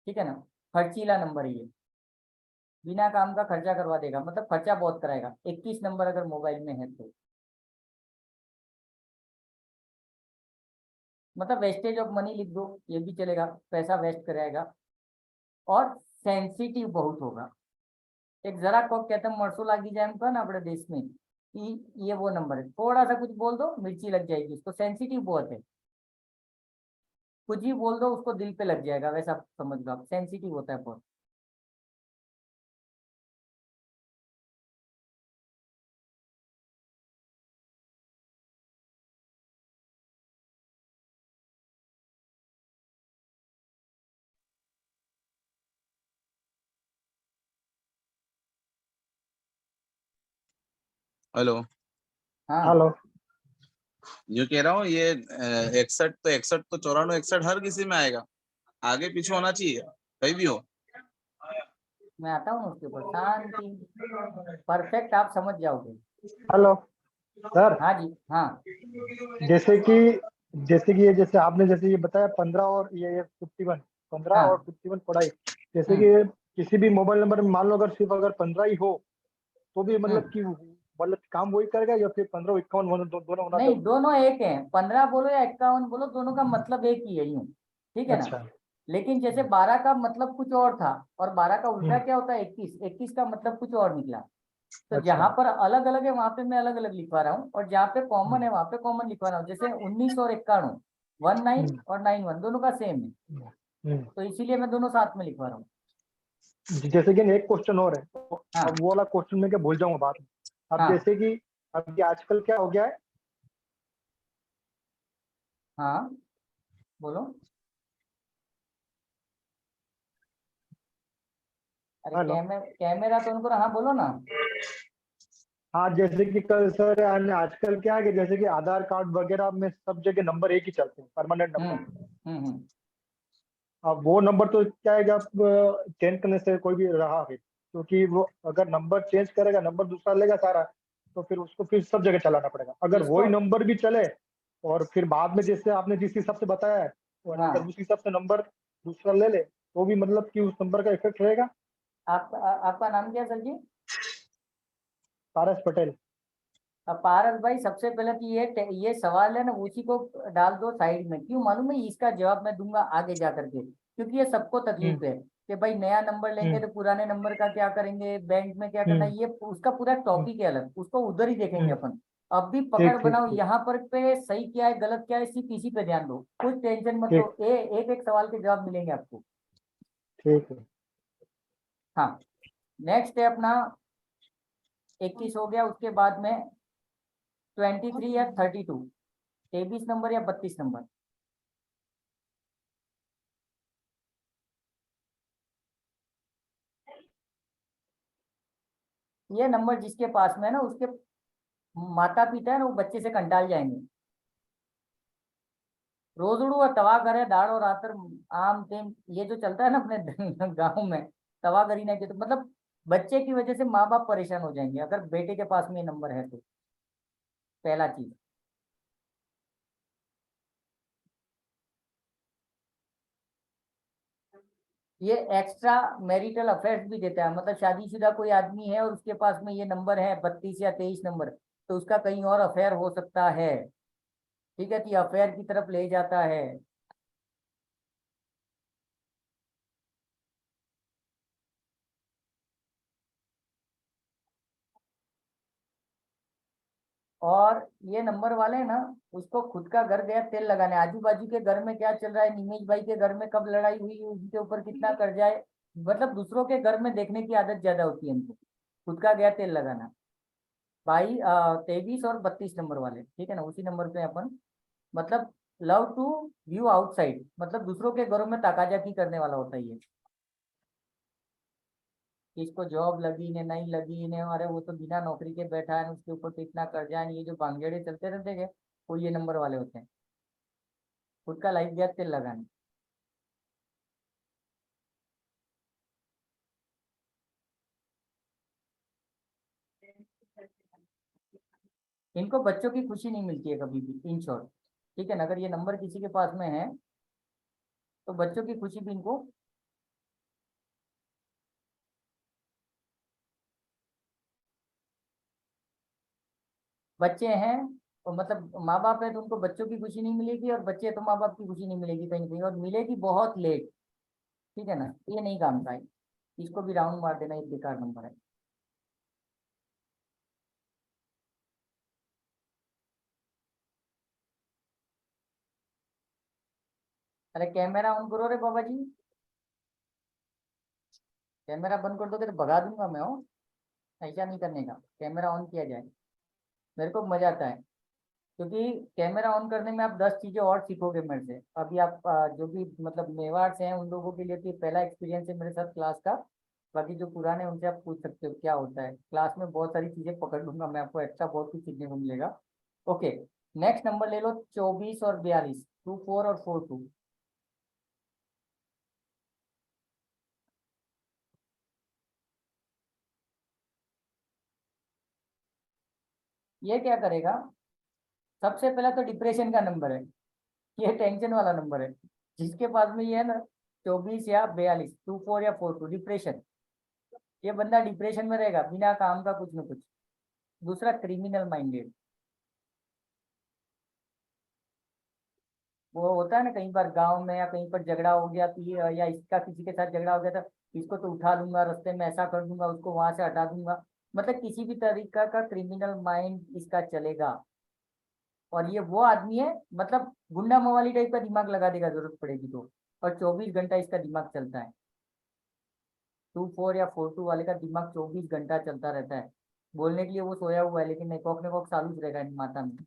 ठीक है ना, खर्चीला नंबर है ये, बिना काम का खर्चा करवा देगा, मतलब खर्चा बहुत कराएगा। 21 नंबर अगर मोबाइल में है तो मतलब वेस्टेज ऑफ मनी लिख दो, ये भी चलेगा, पैसा वेस्ट कराएगा। और सेंसिटिव बहुत होगा। एक जरा को कहते मरसू लागी जाए तो ना अपने देश में, ये वो नंबर है। थोड़ा सा कुछ बोल दो मिर्ची लग जाएगी उसको, सेंसिटिव बहुत है। कुछ भी बोल दो उसको दिल पे लग जाएगा, वैसा समझ लो आप, सेंसिटिव होता है बहुत। हेलो। हाँ हेलो। जो कह रहा हूँ ये 61 तो 61 तो 94 61 हर किसी में आएगा, आगे पीछे होना चाहिए कहीं भी हो। मैं आता हूँ उसके ऊपर, शांति, परफेक्ट आप समझ जाओगे। हेलो। सर हाँ जी, हाँ जैसे कि जैसे आपने जैसे ये बताया 15 और ये 51, 15 और हाँ 51 पढ़ाई, जैसे कि हम्म किसी भी मोबाइल नंबर में मान लो अगर सिर्फ अगर 15 ही हो तो भी हम्म। मतलब कि मतलब काम वही करेगा या फिर 15 51 दोनों होना नहीं, जरूरी दोनों एक हैं, 15 बोलो या 51 बोलो, दोनों का मतलब एक ही है, यूं, ठीक है? है ना। अच्छा। लेकिन जैसे 12 का मतलब कुछ और था, और 12 का उल्टा हम्म, क्या होता है, 21, 21 का मतलब कुछ और निकला। तो अच्छा। जहां पर अलग अलग है वहां पे मैं अलग अलग लिखवा रहा हूँ, और जहाँ पे कॉमन हम्म, है वहां पे कॉमन लिखवा रहा हूँ। जैसे 19 और 91, 19 हम्म, और 91 दोनों का सेम है, हम्म, हम्म। तो इसीलिए मैं दोनों साथ में लिखवा रहा हूँ। जैसे कि एक क्वेश्चन और है, तो अब हाँ वो वाला क्वेश्चन में क्या भूल जाऊंगा बाद में। अब हाँ जैसे कि अभी आजकल क्या हो गया है। हाँ, बोलो। अरे हेलो। कैमरा तो उनको, हाँ बोलो ना। हाँ जैसे कि कल सर आजकल क्या है कि जैसे कि आधार कार्ड वगैरह में सब जगह नंबर एक ही चलते हैं, परमानेंट हम्म नंबर। हम्म। अब वो नंबर तो क्या है कि आप चेंज करने से कोई भी रहा है, क्योंकि वो अगर नंबर चेंज करेगा नंबर दूसरा लेगा सारा, तो फिर उसको फिर सब जगह चलाना पड़ेगा। अगर इसको, वही नंबर भी चले और फिर बाद में जैसे आपने जिस हिसाब से बताया है, और अगर हाँ, उस हिसाब से नंबर दूसरा ले ले तो भी मतलब कि उस नंबर का इफेक्ट रहेगा। आपका नाम क्या है सर जी? पारस पटेल। अब पारस भाई, सबसे पहले तो ये सवाल है ना, उसी को डाल दो साइड में। क्यों मालूम है? इसका जवाब मैं दूंगा आगे जा करके, क्योंकि ये सबको तकलीफ हम्म, है कि भाई नया नंबर लेंगे हम्म, तो पुराने नंबर का क्या करेंगे, बैंक में क्या करना हम्म, है, ये उसका पूरा हम्म, टॉपिक है अलग, उसको उधर ही देखेंगे हम्म। अपन। अब भी पकड़ ठीक ठीक बनाओ ठीक। यहाँ पर पे, सही क्या है गलत क्या है, सिर्फ इसी पे ध्यान दो, कुछ टेंशन मत लो, ठीक एक एक सवाल के जवाब मिलेंगे आपको। ठीक है। हाँ, नेक्स्ट है अपना 21 हो गया, उसके बाद में 23 या 32, 23 नंबर या 32 नंबर। ये नंबर जिसके पास में है ना, उसके माता पिता है ना, वो बच्चे से कंटाल जाएंगे। रोजड़ू और तवा करे दाड़ और आतर, आम तेम, ये जो चलता है ना अपने गांव में, तवा करी नहीं तो मतलब बच्चे की वजह से माँ बाप परेशान हो जाएंगे अगर बेटे के पास में ये नंबर है तो। पहला चीज, ये एक्स्ट्रा मैरिटल अफेयर्स भी देता है, मतलब शादीशुदा कोई आदमी है और उसके पास में ये नंबर है 32 या 23 नंबर, तो उसका कहीं और अफेयर हो सकता है, ठीक है, तो ये अफेयर की तरफ ले जाता है। और ये नंबर वाले ना, उसको खुद का घर गया तेल लगाने, आजू बाजू के घर में क्या चल रहा है, निमेश भाई के घर में कब लड़ाई हुई, उनके ऊपर कितना कर्जा है, मतलब दूसरों के घर में देखने की आदत ज्यादा होती है इनको, खुद का गया तेल लगाना। भाई 23 और 32 नंबर वाले, ठीक है ना, उसी नंबर पे अपन, मतलब लव टू व्यू आउटसाइड, मतलब दूसरों के घरों में ताकाजाकी करने वाला होता है ये, कि इसको जॉब लगी ने नहीं लगी ने, अरे वो तो बिना नौकरी के बैठा है, उसके ऊपर तो इतना कर्जा है, ये जो भांगेड़े चलते रहते हैं वो ये नंबर वाले होते हैं, खुद का लाइफ गया तेल लगाने। इनको बच्चों की खुशी नहीं मिलती है कभी भी, इन शॉर्ट, ठीक है ना, अगर ये नंबर किसी के पास में है तो बच्चों की खुशी भी इनको, बच्चे हैं और मतलब माँ बाप है तो उनको बच्चों की खुशी नहीं मिलेगी, और बच्चे तो माँ बाप की खुशी नहीं मिलेगी कहीं ना कहीं, और मिलेगी बहुत लेट, ठीक है ना, ये नहीं काम का है, इसको भी राउंड मार देना, एक बेकार नंबर है। अरे कैमरा ऑन करो रे बाबा जी, कैमरा बंद कर दोगे तो भगा दूंगा मैं, हो ऐसा नहीं करने का, कैमरा ऑन किया जाए, मेरे को मजा आता है, क्योंकि कैमरा ऑन करने में आप 10 चीजें और सीखोगे मेरे से। अभी आप जो भी मतलब मेवाड़ से हैं उन लोगों के लिए तो ये पहला एक्सपीरियंस है मेरे साथ क्लास का, बाकी जो पुराने हैं, उनसे आप पूछ सकते हो क्या होता है, क्लास में बहुत सारी चीजें पकड़ लूंगा मैं, आपको एक्स्ट्रा बहुत कुछ सीखने को मिलेगा। ओके, नेक्स्ट नंबर ले लो, 24 और 42, 24 और 42। ये क्या करेगा, सबसे पहला तो डिप्रेशन का नंबर है, ये टेंशन वाला नंबर है। जिसके पास में ये है ना 24 या 42, 24 या 42 डिप्रेशन, ये बंदा डिप्रेशन में रहेगा बिना काम का कुछ न कुछ। दूसरा क्रिमिनल माइंडेड, वो होता है ना कहीं पर गांव में या कहीं पर झगड़ा हो गया तो या इसका किसी के साथ झगड़ा हो गया था, इसको तो उठा लूंगा रास्ते में, ऐसा कर दूंगा, उसको वहां से हटा दूंगा, मतलब किसी भी तरीका का क्रिमिनल माइंड इसका चलेगा। और ये वो आदमी है, मतलब गुंडा मवाली टाइप का दिमाग लगा देगा जरूरत पड़ेगी तो। और 24 घंटा इसका दिमाग चलता है। 24 या 42 वाले का दिमाग 24 घंटा चलता रहता है। बोलने के लिए वो सोया हुआ है लेकिन नेकॉक नेकॉक चालू रहेगा माता में।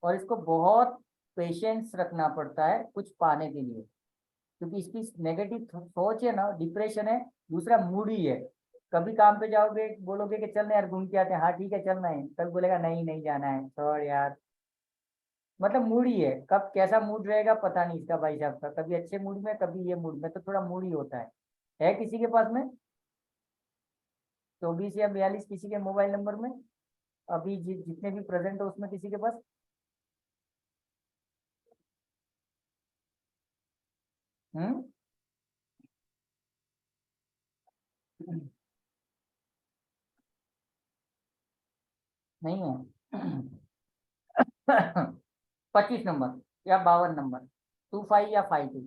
और इसको बहुत पेशेंस रखना पड़ता है कुछ पाने के लिए, क्योंकि इसकी नेगेटिव सोच है ना, डिप्रेशन है। दूसरा मूड ही है, कभी काम पे जाओगे बोलोगे कि चलना यार घूम के आते हैं, हाँ ठीक है चलना है, कभी बोलेगा नहीं नहीं जाना है छोड़ यार। मतलब मूड ही है, कब कैसा मूड रहेगा पता नहीं इसका भाई साहब का, कभी अच्छे मूड में कभी ये मूड में, तो थोड़ा मूड ही होता है किसी के पास में 24 या 42 किसी के मोबाइल नंबर में अभी जितने भी प्रेजेंट हो उसमें किसी के पास? हम्म नहीं है 25 नंबर या 52 नंबर, 25 या 52।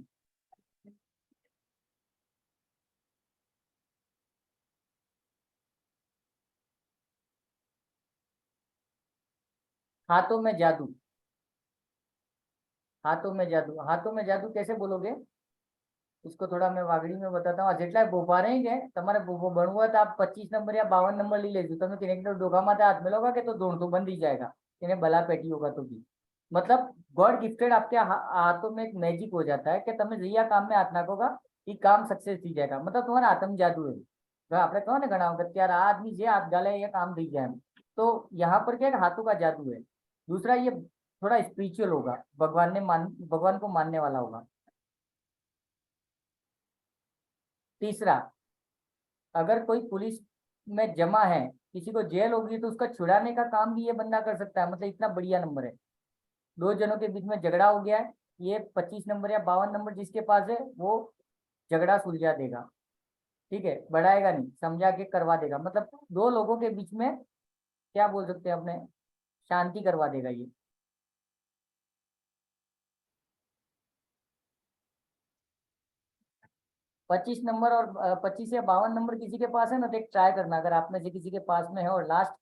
हाथों में जादू, हाथों में जादू, हाथों में जादू कैसे बोलोगे इसको, थोड़ा मैं वागड़ी में बताता हूँ। જેટલા બોપા રહી કે તમારે બોબો બનવું હોય તો આપ 25 નંબર या 52 નંબર લઈ લેજો, તમે કિનેક્ટર ડોકામાં હાથ मिलोगा के तो दौड़ तो बंद ही जाएगा, इन्हें भला पेटी होगा तो भी। मतलब गॉड गिफ्टेड आपके हाथों में एक मैजिक हो जाता है कि તમે જયા કામ में हाथ નાખોगा ये काम सक्सेस થઈ जाएगा, मतलब तुम्हारा आत्म जादू है। तो आपने कहा ना घना वक्त यार आदमी जे हाथ डाले ये काम થઈ જાય, तो यहाँ पर क्या है हाथों का जादू है। दूसरा ये थोड़ा स्पिरिचुअल होगा, भगवान को मानने वाला होगा। तीसरा, अगर कोई पुलिस में जमा है, किसी को जेल होगी तो उसका छुड़ाने का काम भी ये बंदा कर सकता है, मतलब इतना बढ़िया नंबर है। दो जनों के बीच में झगड़ा हो गया है, ये 25 नंबर या 52 नंबर जिसके पास है वो झगड़ा सुलझा देगा, ठीक है, बढ़ाएगा नहीं, समझा के करवा देगा, मतलब दो लोगों के बीच में क्या बोल सकते हैं अपने, शांति करवा देगा ये। पच्चीस नंबर और 25 या 52 नंबर किसी के पास है ना तो एक ट्राई करना, अगर आप में से किसी के पास में है और लास्ट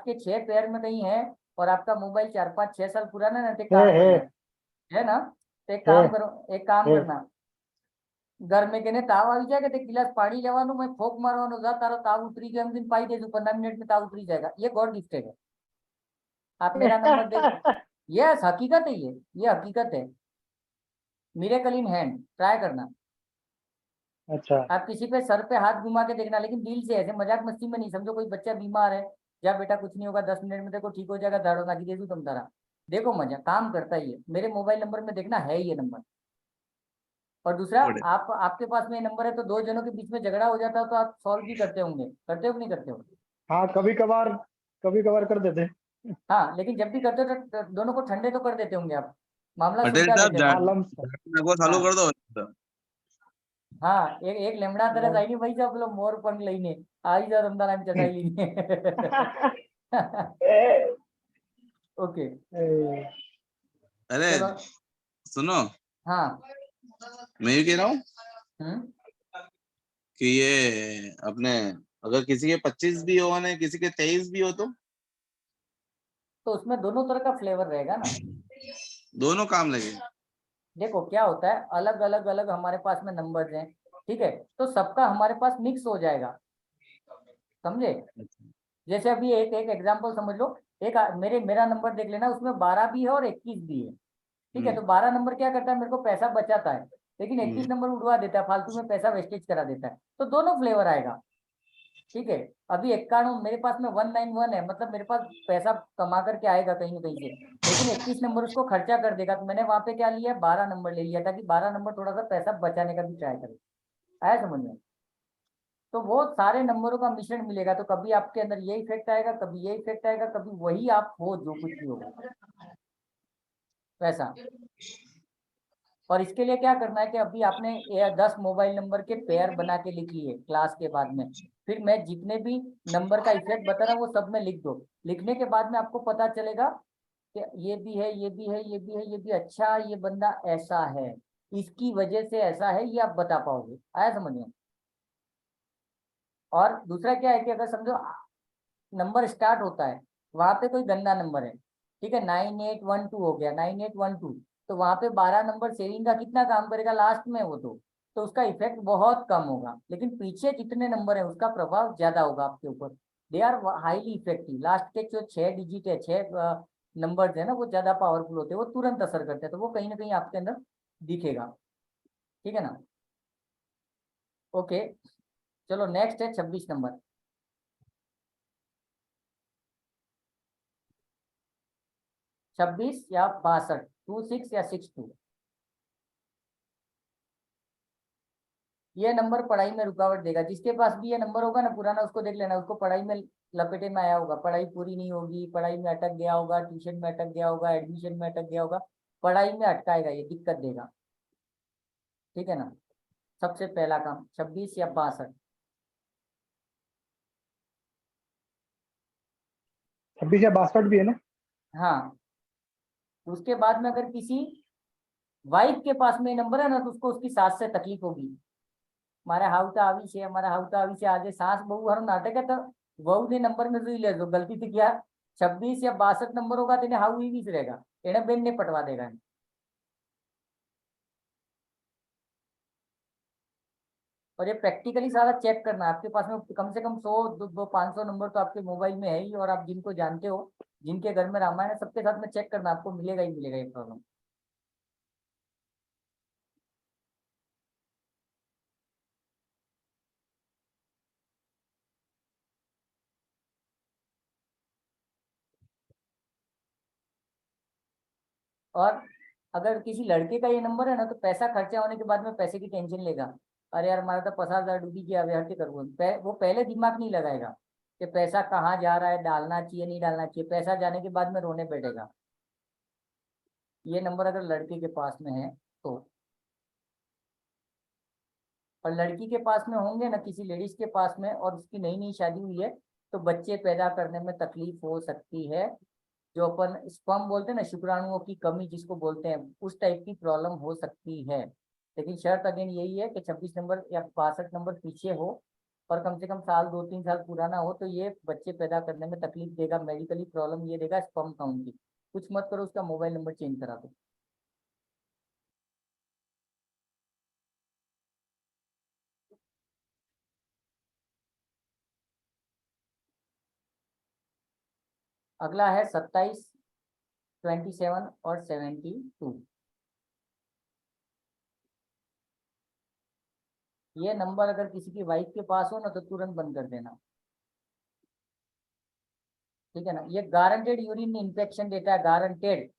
के छह पैर में कहीं है और आपका मोबाइल 4-5-6 साल पुराना है ना, तो एक काम करना है ना, तो एक काम करो, एक काम करना, घर में कहने ताव આવી જાય કે તે गिलास पानी લેવાનું मैं फोक मारવાનો, जा तारो ताव उतरी गया, हम दिन पाई देजू 15 मिनट में ताव उतरी जाएगा, ये गॉड गिफ्टेड है। आप मेरा नंबर दे, यस हकीकत है, ये हकीकत है, मिरेकल इन हैंड, ट्राई करना। अच्छा आप किसी पे सर पे हाथ घुमा के देखना, लेकिन दिल से, ऐसे मजाक मस्ती में नहीं। समझो कोई बच्चा बीमार है, जा बेटा कुछ नहीं होगा 10 मिनट में देखो ठीक हो जाएगा, दाड़ो नाकी दे दूं तुम तारा, देखो मजा काम करता ही है। मेरे मोबाइल नंबर में देखना है ये नंबर। और दूसरा, आप आपके पास में ये नंबर है तो दो जनों के बीच में झगड़ा हो जाता है तो आप सॉल्व भी करते होंगे, करते हो कि नहीं करते हो? हाँ कभी कभार कर देते। हाँ, लेकिन जब भी करते हो तो दोनों को ठंडे तो कर देते होंगे आप, मामला पटेल सुलझा साहब देते हो। को चालू कर दो। हाँ, एक लेमड़ा तरह जाइए भाई साहब, बोलो मोर पंख लईने आई जाओ रमदान आम चटाई लीने ओके अरे चलो, सुनो, हाँ मैं ये कह रहा हूँ हम्म कि ये अपने अगर किसी के 25 भी हो ना किसी के 23 भी हो तो उसमें दोनों तरह का फ्लेवर रहेगा ना। दोनों काम लगे। देखो क्या होता है, अलग अलग अलग हमारे पास में नंबर्स हैं, ठीक है, तो सबका हमारे पास मिक्स हो जाएगा, समझे? जैसे अभी एक एक एग्जांपल समझ लो, एक मेरा नंबर देख लेना, उसमें 12 भी है और 21 भी है, ठीक है, तो 12 नंबर क्या करता है, मेरे को पैसा बचाता है, लेकिन 21 नंबर उड़वा देता है, फालतू में पैसा वेस्टेज करा देता है, तो दोनों फ्लेवर आएगा। ठीक है। अभी 91 मेरे पास में 191 है, मतलब मेरे पास पैसा कमा करके आएगा कहीं ना कहीं से, लेकिन 21 नंबर उसको खर्चा कर देगा। तो मैंने वहां पे क्या लिया, 12 नंबर ले लिया, ताकि 12 नंबर थोड़ा सा पैसा बचाने का भी ट्राई करे। आया समझ में? तो वो सारे नंबरों का मिश्रण मिलेगा, तो कभी आपके अंदर ये इफेक्ट आएगा, कभी ये इफेक्ट आएगा, कभी वही आप हो जो कुछ भी होगा वैसा। और इसके लिए क्या करना है कि अभी आपने 10 मोबाइल नंबर के पेयर बना के लिख लिए क्लास के बाद में, फिर मैं जितने भी नंबर का इफेक्ट बता रहा हूँ वो सब में लिख दो। लिखने के बाद में आपको पता चलेगा कि ये भी है, ये भी है, ये भी है, ये भी, अच्छा ये बंदा ऐसा है, इसकी वजह से ऐसा है, ये आप बता पाओगे। आया समझ में? और दूसरा क्या है कि अगर समझो नंबर स्टार्ट होता है, वहां पे कोई गंदा नंबर है, ठीक है, 9812 हो गया, 9812, तो वहां पे 12 नंबर सेविंग का कितना काम करेगा लास्ट में वो, तो उसका इफेक्ट बहुत कम होगा। लेकिन पीछे जितने नंबर है उसका प्रभाव ज्यादा होगा आपके ऊपर। They are highly effective. Last के जो 6 डिजिट है, 6 नंबर है ना, वो ज्यादा पावरफुल होते हैं, वो तुरंत असर करते हैं, तो वो कहीं ना कहीं आपके अंदर दिखेगा। ठीक है ना? ओके, चलो नेक्स्ट है 26 नंबर। 26 या 62, 26 या 62, ये नंबर पढ़ाई में रुकावट देगा। जिसके पास भी ये नंबर होगा ना पुराना, उसको देख लेना, उसको पढ़ाई में लपेटे में आया होगा, पढ़ाई पूरी नहीं होगी, पढ़ाई में अटक गया होगा, ट्यूशन में अटक गया होगा, एडमिशन में अटक गया होगा, पढ़ाई में अटकाएगा, ये दिक्कत देगा। ठीक है ना? सबसे पहला काम 26 या 62। 26 या 62 भी है ना? हाँ, उसके बाद में अगर किसी वाइफ के पास में नंबर है ना, तो उसको उसकी सास से तकलीफ होगी। मारे हाउता आवी से, हमारा हाउता आवी से आज सास बहु हर नाटक है, तो वहू ने नंबर में जोई ले जो गलती थी क्या, 26 या 62 नंबर होगा तेने हाउ ही भी रहेगा, एने बेन ने पटवा देगा। और ये प्रैक्टिकली सारा चेक करना, आपके पास में कम से कम 100 500 नंबर तो आपके मोबाइल में है ही, और आप जिनको जानते हो, जिनके घर में रामायण है, सबके साथ में चेक करना, आपको मिलेगा ही मिलेगा ये प्रॉब्लम। और अगर किसी लड़के का ये नंबर है ना, तो पैसा खर्चा होने के बाद में पैसे की टेंशन लेगा। अरे यार हमारा तो 50,000 डूबी गया, अभी हटे करूँ, वो पहले दिमाग नहीं लगाएगा कि पैसा कहाँ जा रहा है, डालना चाहिए नहीं डालना चाहिए, पैसा जाने के बाद में रोने बैठेगा। ये नंबर अगर लड़के के पास में है तो, और लड़की के पास में होंगे ना, किसी लेडीज के पास में, और उसकी नई नई शादी हुई है, तो बच्चे पैदा करने में तकलीफ हो सकती है। जो अपन स्पर्म बोलते हैं ना, शुक्राणुओं की कमी जिसको बोलते हैं, उस टाइप की प्रॉब्लम हो सकती है। लेकिन शर्त अगेन यही है कि 26 नंबर या 62 नंबर पीछे हो, और कम से कम साल 2-3 साल पुराना हो, तो ये बच्चे पैदा करने में तकलीफ देगा, मेडिकली प्रॉब्लम ये देगा स्पर्म काउंट की। कुछ मत करो, उसका मोबाइल नंबर चेंज करा दो। अगला है 27, 27 और 72। ये नंबर अगर किसी की वाइफ के पास हो ना, तो तुरंत बंद कर देना। ठीक है ना? ये गारंटेड यूरिन इन्फेक्शन देता है, गारंटेड।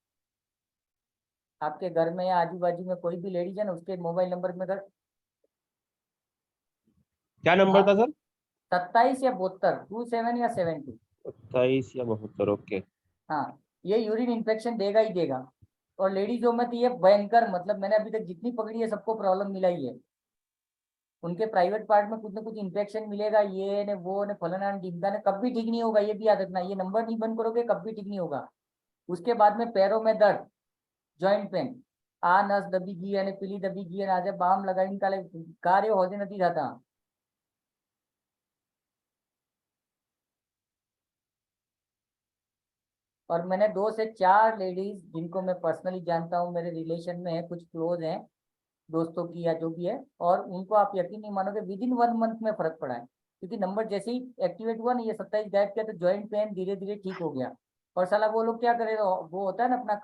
आपके घर में या आजू बाजू में कोई भी लेडीज है ना, उसके मोबाइल नंबर में अगर क्या नंबर था सर? 27 या 72, 27 या 72। 27 या 72, ओके। हाँ, ये यूरिन इन्फेक्शन देगा ही देगा। और लेडीजों में तो ये भयंकर, मतलब मैंने अभी तक जितनी पकड़ी है सबको प्रॉब्लम मिला ही है। उनके प्राइवेट पार्ट में कुछ ना कुछ इन्फेक्शन मिलेगा, ये ने वो ने फलाना ने ढिमका ने, कभी ठीक नहीं होगा, ये भी याद रखना। ये नंबर नहीं बंद करोगे कभी ठीक नहीं होगा। उसके बाद में पैरों में दर्द, जॉइंट पेन, आ नस दबी गई અને પીલી દબી ગઈ અને આજે બામ લગાવીને કાલે કાર્ય હોજે નથી થતા। और मैंने 2 से 4 लेडीज जिनको मैं पर्सनली जानता हूँ, मेरे रिलेशन में है, कुछ क्लोज हैं दोस्तों की या जो भी है, और उनको आप यकीन नहीं मानोगे विद इन 1 मंथ में फर्क पड़ा है। क्योंकि नंबर जैसे ही एक्टिवेट हुआ ना, ये 27 गायब किया, तो जॉइंट पेन धीरे धीरे ठीक हो गया। और साला वो लोग क्या करेगा, वो होता है ना अपना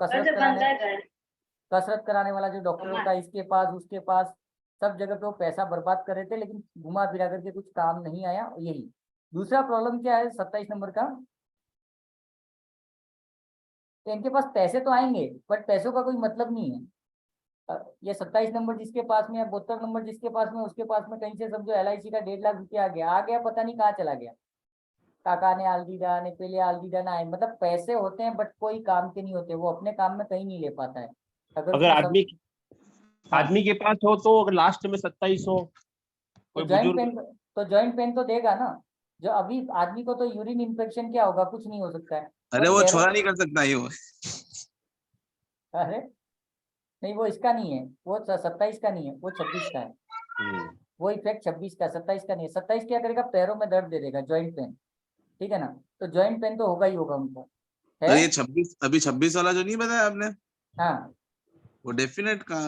कसरत कराने वाला जो डॉक्टर होता है, इसके पास उसके पास सब जगह पे वो पैसा बर्बाद कर रहे थे, लेकिन घुमा फिरा करके कुछ काम नहीं आया। यही दूसरा प्रॉब्लम क्या है 27 नंबर का, तो इनके पास पैसे तो आएंगे बट पैसों का कोई मतलब नहीं है। ये 27 नंबर जिसके पास में है, 72 नंबर जिसके पास में, उसके पास में कहीं से समझो LIC का 1.5 लाख रुपया आ गया पता नहीं कहाँ चला गया। काका ने आलदीदा ने पहले आलदीदा ना आए, मतलब पैसे होते हैं बट कोई काम के नहीं होते, वो अपने काम में कहीं नहीं ले पाता है। अगर उसमें आदमी हाँ। आदमी के पास हो तो अगर लास्ट में 27 हो, कोई तो जॉइंट बुजुर्ग पेन तो जॉइंट पेन तो देगा ना। जो अभी आदमी को तो यूरिन इन्फेक्शन क्या होगा, कुछ नहीं हो सकता है। अरे और वो पैरों- छोरा नहीं कर सकता ये वो। अरे नहीं, वो इसका नहीं है, वो 27 का नहीं है, वो 26 का है। वो इफेक्ट 26 का, 27 का नहीं है। 27 क्या करेगा, पैरों में दर्द दे देगा, जॉइंट पेन, ठीक है ना। तो जॉइंट पेन तो होगा ही होगा उनको, तो है। ये 26 अभी 26 वाला जो नहीं बताया आपने, हाँ वो डेफिनेट का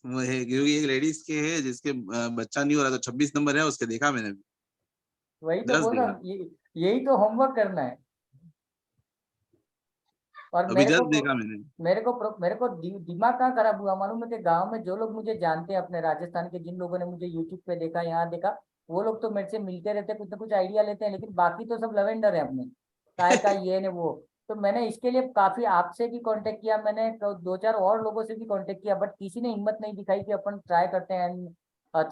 वो है, क्योंकि एक लेडीज के है जिसके बच्चा नहीं हो रहा, तो 26 नंबर है उसके, देखा मैंने भी, वही तो जस्ट बोल रहा देखा, हूँ, यही तो होमवर्क करना है। और अभी जस्ट देखा मैंने। मेरे को दिमाग कहाँ खराब हुआ मालूम है, कि गांव में जो लोग मुझे जानते हैं अपने राजस्थान के, जिन लोगों ने मुझे यूट्यूब पे देखा, यहाँ देखा, वो लोग तो मेरे से मिलते रहते हैं, कुछ ना कुछ आइडिया लेते हैं, लेकिन बाकी तो सब लवेंडर है अपने, काय का ये ने वो। तो मैंने इसके लिए काफी आपसे भी कांटेक्ट किया, मैंने 2-4 और लोगों से भी कांटेक्ट किया, बट किसी ने हिम्मत नहीं दिखाई कि अपन ट्राई करते हैं। एंड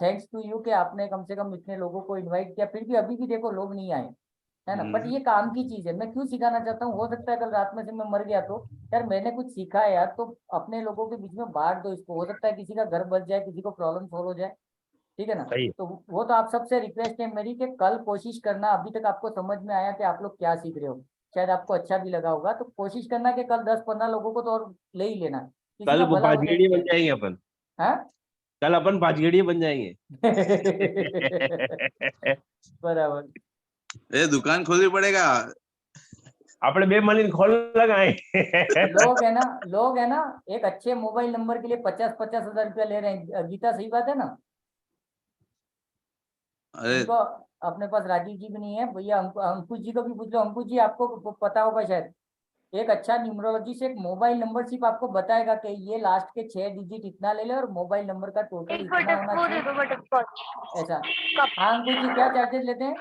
थैंक्स टू यू कि आपने कम से कम इतने लोगों को इनवाइट किया, फिर भी अभी भी देखो लोग नहीं आए, है ना। बट ये काम की चीज है, मैं क्यों सिखाना चाहता हूँ, हो सकता है कल रात में से मैं मर गया तो यार मैंने कुछ सीखा है यार, तो अपने लोगों के बीच में बांट दो इसको, हो सकता है किसी का घर बच जाए, किसी को प्रॉब्लम सॉल्व हो जाए, ठीक है ना। सही है। तो वो तो आप सबसे रिक्वेस्ट है मेरी कि कल कोशिश करना, अभी तक आपको समझ में आया कि आप लोग क्या सीख रहे हो, शायद आपको अच्छा भी लगा होगा, तो कोशिश करना कि कल 10-15 लोगों को तो और ले ही लेना, किसी कल का वो भला हो बाजगेड़िए बन जाए। जाएंगे अपन, हाँ कल अपन बाजगेड़िए बन जाएंगे। बराबर। ये दुकान खोलनी पड़ेगा। अपने बेमलिन खोल लगाए। लोग है ना, एक अच्छे मोबाइल नंबर के लिए 50-50 हजार रुपया ले रहे हैं, गीता सही बात है ना। अरे इनको अपने पास राजीव जी भी नहीं है भैया, अंकुश जी को भी पूछ लो, अंकुश जी आपको पता होगा शायद, एक अच्छा न्यूमरोलॉजी से एक मोबाइल नंबर सिर्फ आपको बताएगा कि ये लास्ट के 6 डिजिट इतना ले ले और मोबाइल नंबर का टोटल इतना होना चाहिए, ऐसा। हाँ अंकुश जी, क्या चार्जेस लेते हैं?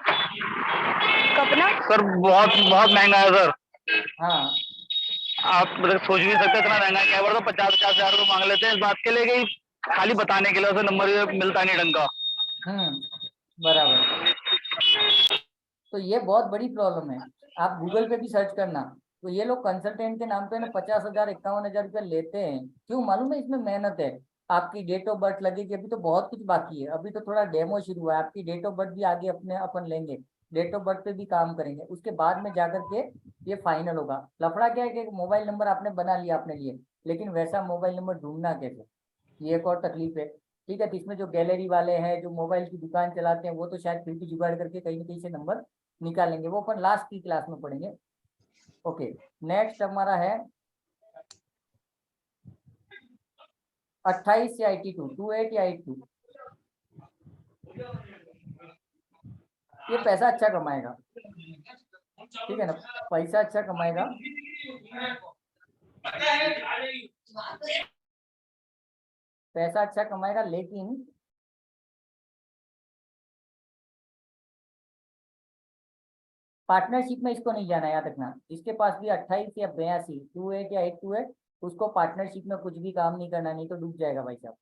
कब ना सर बहुत बहुत महंगा है सर, हाँ आप मतलब सोच भी नहीं सकते इतना महंगा है। कई बार तो 50-50 हजार रुपये मांग लेते हैं इस बात के लिए कि खाली बताने के लिए, उसे नंबर भी मिलता नहीं ढंग का। बराबर। तो ये बहुत बड़ी प्रॉब्लम है, आप गूगल पे भी सर्च करना, तो ये लोग कंसल्टेंट के नाम पे ना 50,000 51,000 रुपया लेते हैं। क्यों मालूम है, इसमें मेहनत है, आपकी डेट ऑफ बर्थ लगेगी, अभी तो बहुत कुछ बाकी है, अभी तो थोड़ा डेमो शुरू हुआ है, आपकी डेट ऑफ बर्थ भी आगे अपने अपन लेंगे, डेट ऑफ बर्थ पे भी काम करेंगे, उसके बाद में जाकर के ये फाइनल होगा। लफड़ा क्या है कि मोबाइल नंबर आपने बना लिया अपने लिए, लेकिन वैसा मोबाइल नंबर ढूंढना कैसे, ये एक और तकलीफ है, ठीक है। तो इसमें जो गैलरी वाले हैं, जो मोबाइल की दुकान चलाते हैं, वो तो शायद फिर भी जुगाड़ करके कहीं ना कहीं से नंबर निकालेंगे, वो अपन लास्ट की क्लास में पढ़ेंगे। ओके, नेक्स्ट हमारा है 28 या 82, 28 या 82। ये पैसा अच्छा कमाएगा, ठीक है ना, पैसा अच्छा कमाएगा, पैसा अच्छा कमाएगा, लेकिन पार्टनरशिप में इसको नहीं जाना, याद रखना। जिसके पास भी 28 या 82, 28 या 828, उसको पार्टनरशिप में कुछ भी काम नहीं करना, नहीं तो डूब जाएगा भाई साहब।